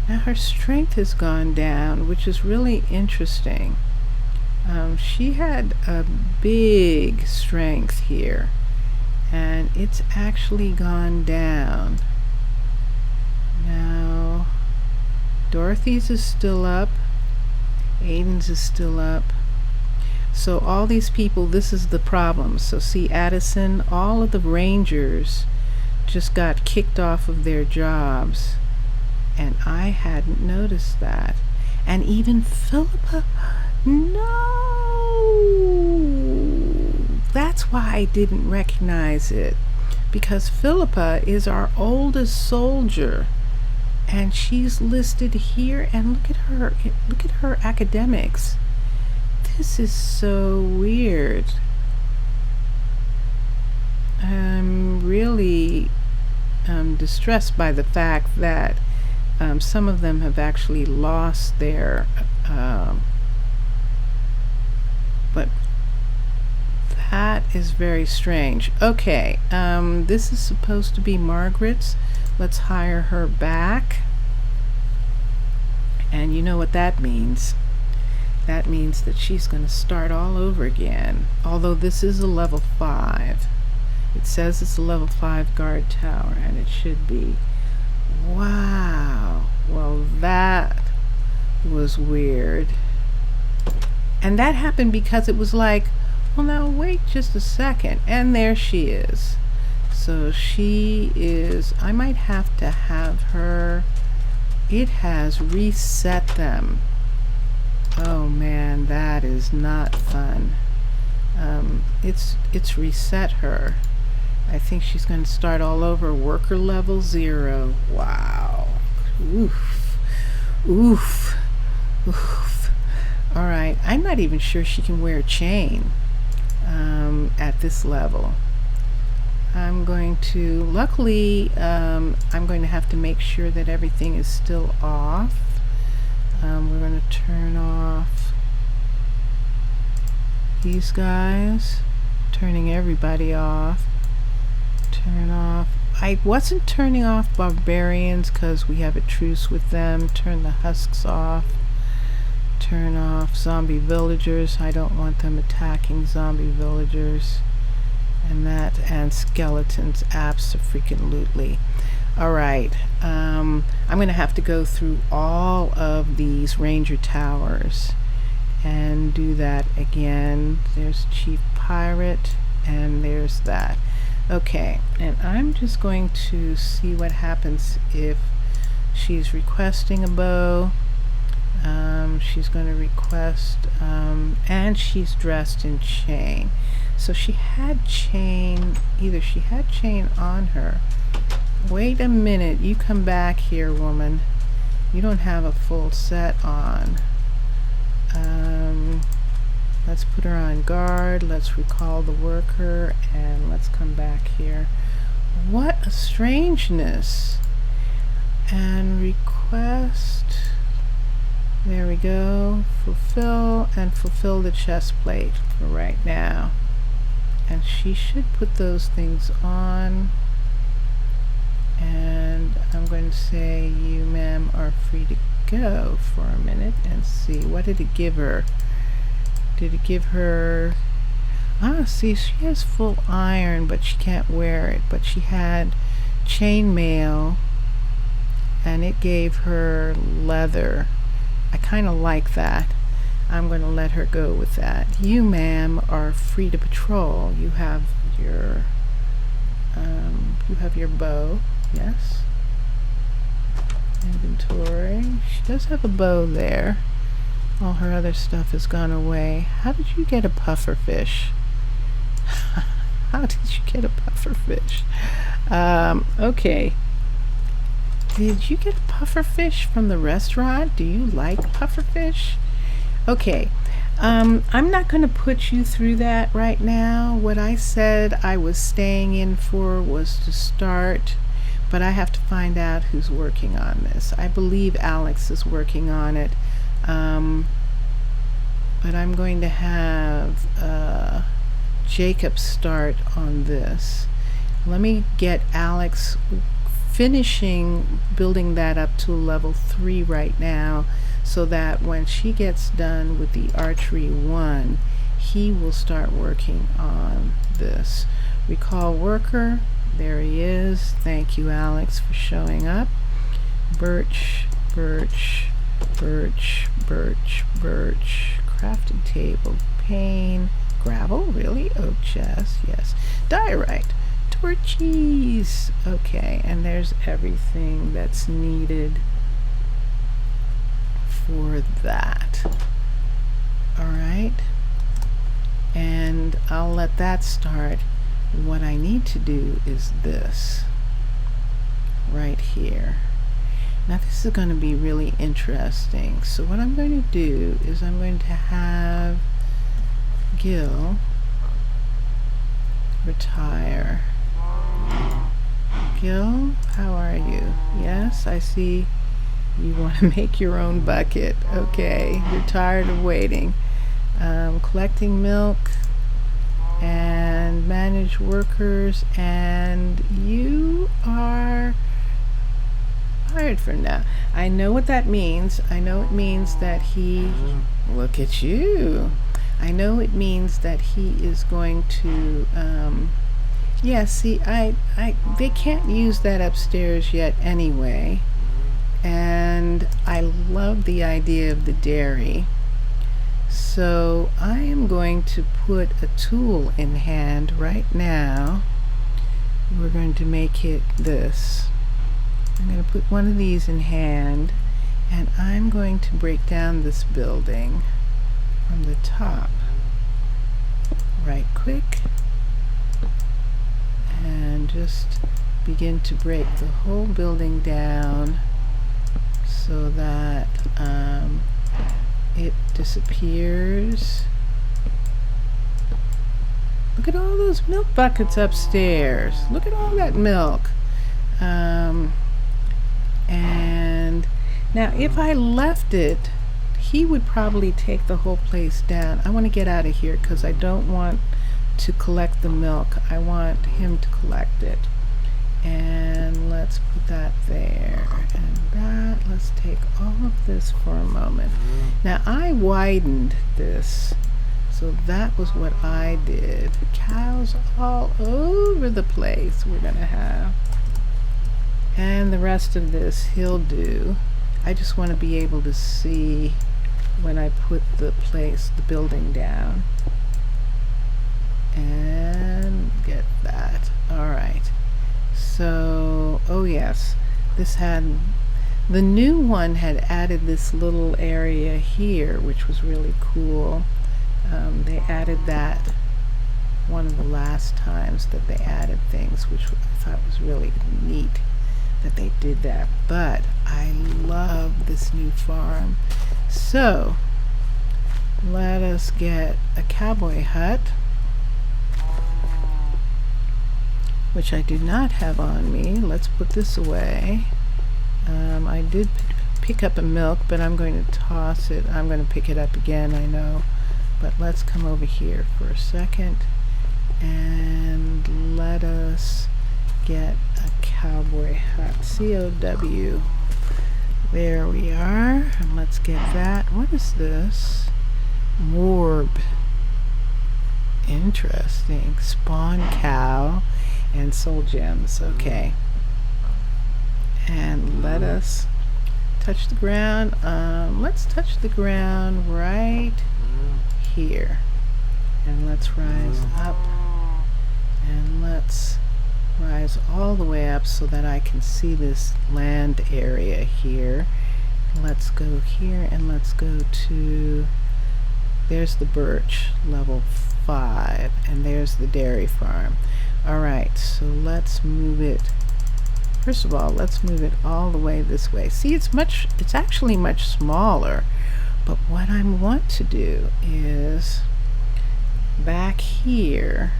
Now her strength has gone down, which is really interesting. She had a big strength here, and it's actually gone down. Now, Dorothy's is still up. Aiden's is still up. So all these people, this is the problem. So see, Addison, all of the Rangers just got kicked off of their jobs, and I hadn't noticed that. And even Philippa, no, that's why I didn't recognize it, because Philippa is our oldest soldier, and she's listed here. And look at her academics. This is so weird. I'm really distressed by the fact that some of them have actually lost their but that is very strange. Okay, this is supposed to be Margaret's. Let's hire her back. And you know what that means. That means that she's going to start all over again. Although this is a level 5. It says it's a level 5 guard tower, and it should be. Wow. Well, that was weird. And that happened because it was like, well, now wait just a second. And there she is. So she is, I might have to have her It has reset them. Oh man, that is not fun. It's reset her. I think she's going to start all over. Worker level 0. Wow. Oof. Oof. Oof. All right. I'm not even sure she can wear a chain at this level. I'm going to, luckily, I'm going to have to make sure that everything is still off. We're going to turn off these guys, turning everybody off. Turn off. I wasn't turning off barbarians because we have a truce with them. Turn the husks off. Turn off zombie villagers. I don't want them attacking zombie villagers. And skeletons abso-freaking-lutely. Alright, I'm going to have to go through all of these ranger towers and do that again. There's Chief Pirate, and there's that. Okay, and I'm just going to see what happens if she's requesting a bow. She's going to request, and she's dressed in chain. So she had chain, either she had chain on her. Wait a minute, you come back here, woman. You don't have a full set on. Let's put her on guard. Let's recall the worker, and let's come back here. What a strangeness. And request. There we go. Fulfill, and fulfill the chest plate for right now. And she should put those things on. And I'm going to say, you ma'am are free to go for a minute and see. What did it give her? Did it give her... see, she has full iron, but she can't wear it. But she had chainmail, and it gave her leather. I kind of like that. I'm going to let her go with that. You, ma'am, are free to patrol. You have your bow. Yes. Inventory. She does have a bow there. All her other stuff has gone away. How did you get a puffer fish? How did you get a puffer fish? Okay. Did you get a puffer fish from the restaurant? Do you like puffer fish? Okay. I'm not going to put you through that right now. What I said I was staying in for was to start, but I have to find out who's working on this. I believe Alex is working on it, but I'm going to have Jacob start on this. Let me get Alex finishing building that up to level 3 right now, so that when she gets done with the archery 1, he will start working on this. Recall worker. There he is. Thank you, Alex, for showing up. Birch, birch, birch, birch, birch. Crafting table, pane, gravel, really? Oak chest, yes. Diorite, torches. Okay, and there's everything that's needed for that. Alright, and I'll let that start. What I need to do is this right here. Now this is going to be really interesting. So what I'm going to do is I'm going to have Gil retire. Gil, how are you? Yes, I see you want to make your own bucket. Okay, you're tired of waiting. Collecting milk and manage workers, and you are fired for now. I know what that means. I know it means that he, look at you. I know it means that he is going to, yeah, see, they can't use that upstairs yet anyway. And I love the idea of the dairy. So I am going to put a tool in hand right now. We're going to make it this. I'm going to put one of these in hand, and I'm going to break down this building from the top. Right quick, and just begin to break the whole building down so that it disappears. Look at all those milk buckets upstairs. Look at all that milk. And now if I left it, he would probably take the whole place down. I want to get out of here because I don't want to collect the milk. I want him to collect it. And let's put that there. And that, let's take all of this for a moment. Now I widened this. So that was what I did. Cows all over the place we're going to have. And the rest of this he'll do. I just want to be able to see when I put the building down. And get that. Alright. So, oh yes, the new one had added this little area here, which was really cool. They added that one of the last times that they added things, which I thought was really neat that they did that. But I love this new farm. So let us get a cowboy hut, which I do not have on me. Let's put this away. I did pick up a milk, but I'm going to toss it. I'm going to pick it up again, I know. But let's come over here for a second and let us get a cowboy hut. C-O-W. There we are. And let's get that. What is this? Morb. Interesting. Spawn cow and soul gems. Okay. And let us touch the ground. Let's touch the ground right here. And let's rise up. And let's rise all the way up so that I can see this land area here. Let's go here and let's go to, there's the birch, level 5, and there's the dairy farm. Alright, so let's move it. First of all, let's move it all the way this way. See, it's actually much smaller, but what I want to do is back here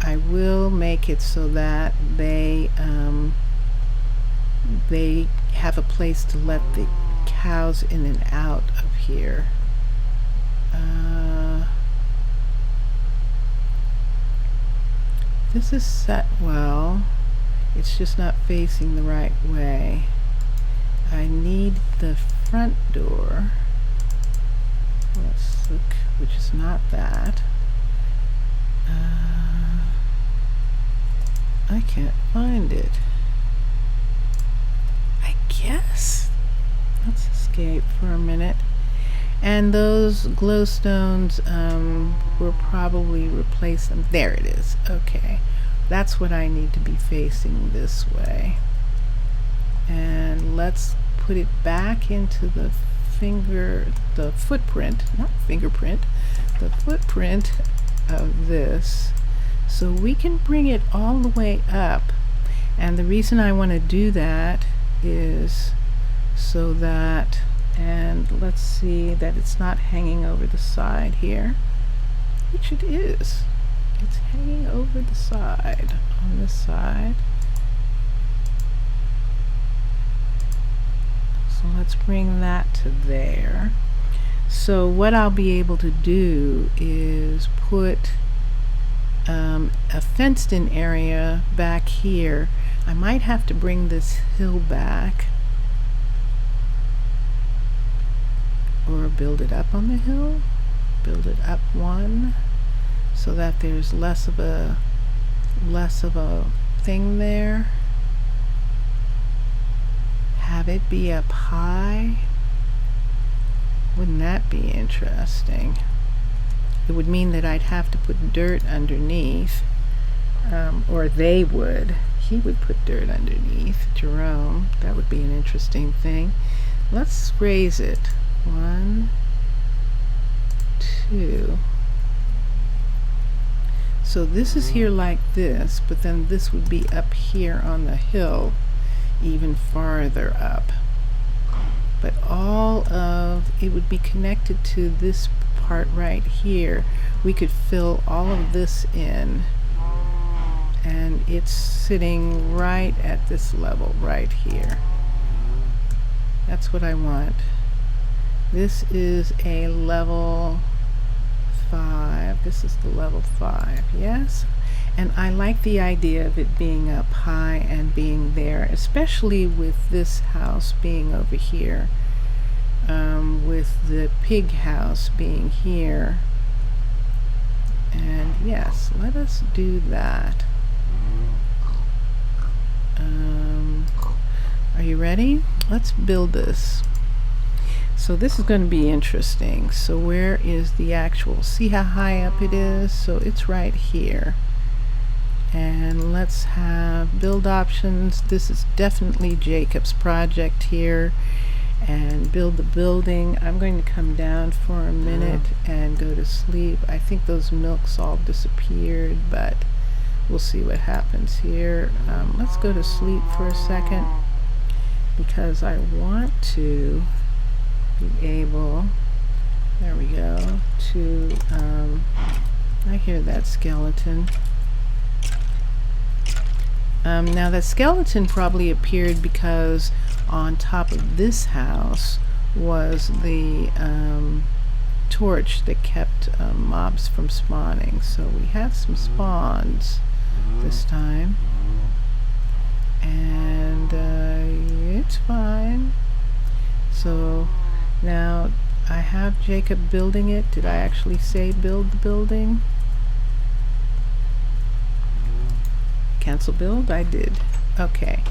I will make it so that they have a place to let the cows in and out of here. This is set well. It's just not facing the right way. I need the front door. Let's look, which is not that. I can't find it. I guess. Let's escape for a minute. And those glowstones, will probably replace them. There it is. Okay. That's what I need to be facing this way. And let's put it back into the footprint, not fingerprint, the footprint of this, so we can bring it all the way up. And the reason I want to do that is so that, and let's see that it's not hanging over the side here, which it is. It's hanging over the side, on this side. So let's bring that to there. So what I'll be able to do is put a fenced in area back here. I might have to bring this hill back or build it up on the hill, build it up one, so that there's less of a thing there. Have it be up high. Wouldn't that be interesting? It would mean that I'd have to put dirt underneath, or they would. he would put dirt underneath. Jerome, that would be an interesting thing. Let's raise it. 1, 2. So this is here like this, but then this would be up here on the hill, even farther up. But all of it would be connected to this part right here. We could fill all of this in, and it's sitting right at this level right here. That's what I want. This is a level 5. This is the level 5. Yes, and I like the idea of it being up high and being there, especially with this house being over here, with the pig house being here. And yes, let us do that. Are you ready? Let's build this. So this is going to be interesting. So where is the actual, see how high up it is? So it's right here. And let's have build options. This is definitely Jacob's project here. And build the building. I'm going to come down for a minute and go to sleep. I think those milks all disappeared, but we'll see what happens here. Let's go to sleep for a second, because I want to be able, there we go, to, I hear that skeleton. Now that skeleton probably appeared because on top of this house was the torch that kept mobs from spawning. So we have some spawns this time, and it's fine. So now I have Jacob building it. Did I actually say build the building? Cancel build? I did. Okay.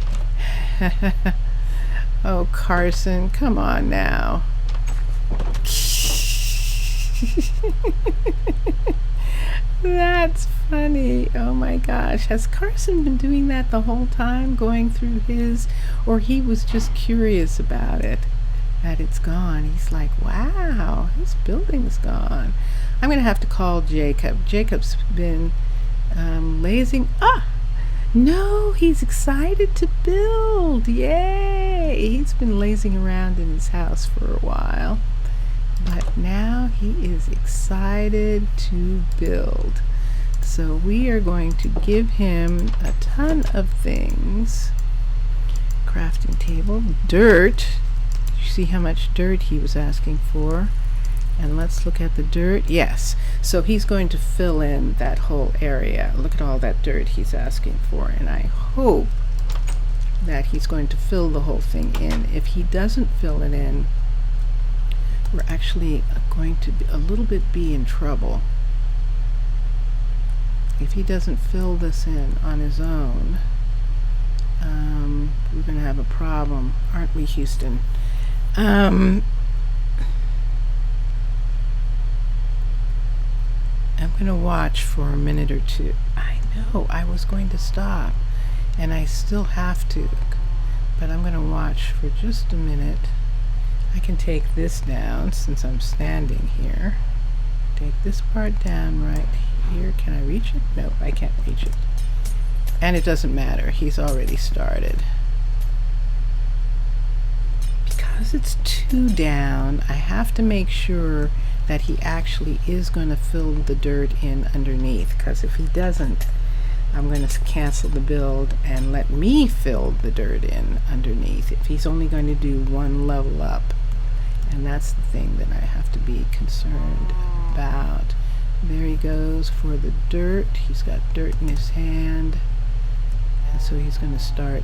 Oh, Carson, come on now. That's funny. Oh my gosh. Has Carson been doing that the whole time, going through his, or he was just curious about it, that it's gone? He's like, wow, his building's gone. I'm going to have to call Jacob. Jacob's been lazing. No, he's excited to build. Yay! He's been lazing around in his house for a while, but now he is excited to build. So we are going to give him a ton of things. Crafting table, dirt. You see how much dirt he was asking for? And let's look at the dirt. Yes, so he's going to fill in that whole area. Look at all that dirt he's asking for, and I hope that he's going to fill the whole thing in. If he doesn't fill it in, we're actually going to be a little bit in trouble. If he doesn't fill this in on his own, we're going to have a problem, aren't we, Houston? I'm going to watch for a minute or two. I know I was going to stop, and I still have to, but I'm going to watch for just a minute. I can take this down since I'm standing here. Take this part down right here. Can I reach it? No, I can't reach it. And it doesn't matter. He's already started. Because it's 2 down, I have to make sure that he actually is going to fill the dirt in underneath, because if he doesn't, I'm going to cancel the build and let me fill the dirt in underneath if he's only going to do 1 level up. And that's the thing that I have to be concerned about. There he goes for the dirt. He's got dirt in his hand, and so he's going to start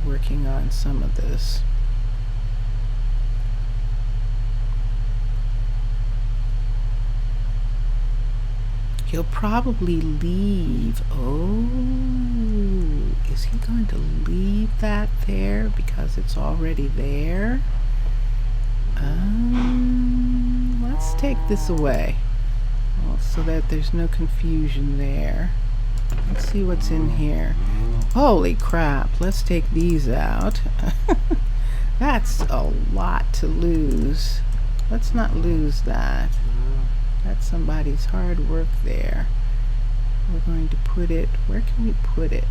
working on some of this. He'll probably leave. Oh, is he going to leave that there because it's already there? Let's take this away, well, so that there's no confusion there. Let's see what's in here. Holy crap, let's take these out. That's a lot to lose. Let's not lose that. That's somebody's hard work there. We're going to put it, where can we put it?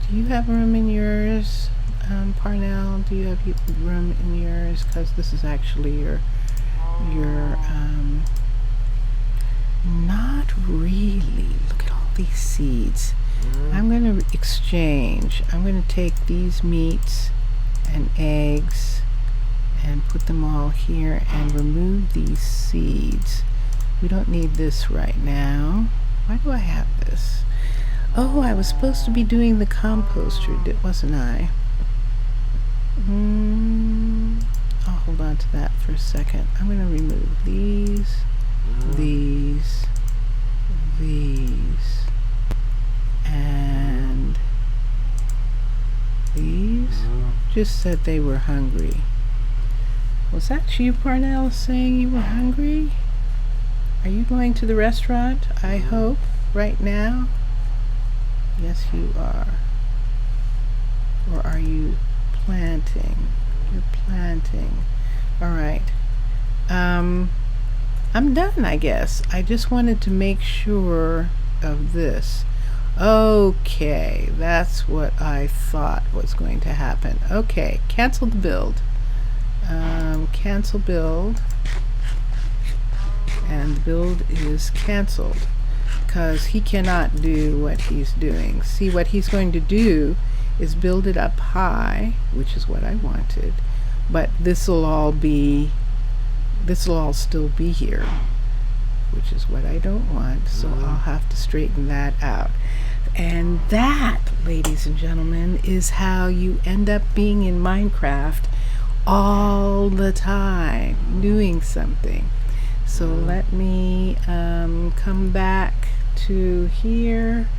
Do you have room in yours, Parnell? Do you have room in yours? Because this is actually your, not really. Look at all these seeds. I'm going to exchange. I'm going to take these meats and eggs and put them all here and remove these seeds. We don't need this right now. Why do I have this? Oh, I was supposed to be doing the composter, wasn't I? I'll hold on to that for a second. I'm going to remove these, these, and these. Just said they were hungry. Was that you, Parnell, saying you were hungry? Are you going to the restaurant, I hope, right now? Yes, you are. Or are you planting? You're planting. All right. I'm done, I guess. I just wanted to make sure of this. Okay, that's what I thought was going to happen. Okay, cancel the build. Cancel build. And the build is canceled because he cannot do what he's doing. See, what he's going to do is build it up high, which is what I wanted, but this will all still be here, which is what I don't want, so I'll have to straighten that out. And that, ladies and gentlemen, is how you end up being in Minecraft all the time, doing something. So let me come back to here.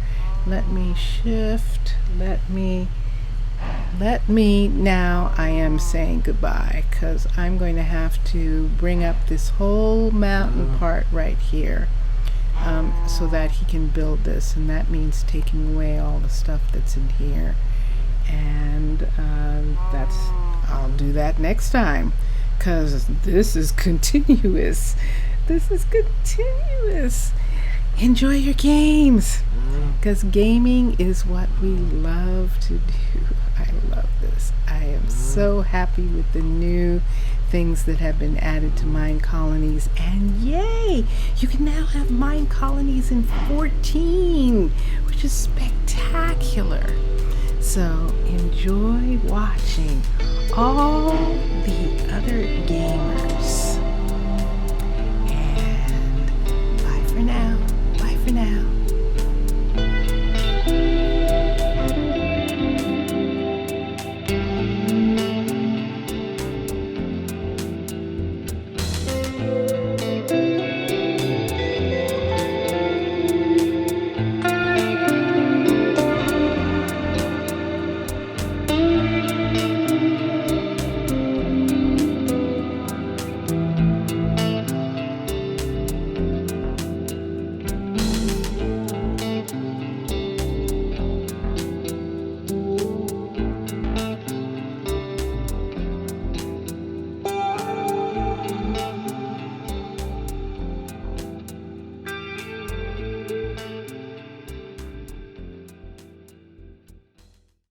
Let me shift. Let me, now I am saying goodbye because I'm going to have to bring up this whole mountain part right here so that he can build this. And that means taking away all the stuff that's in here. And I'll do that next time. Because this is continuous. This is continuous. Enjoy your games. Because gaming is what we love to do. I love this. I am so happy with the new things that have been added to Minecolonies. And yay! You can now have Minecolonies in 14, which is spectacular. So enjoy watching all the other gamers.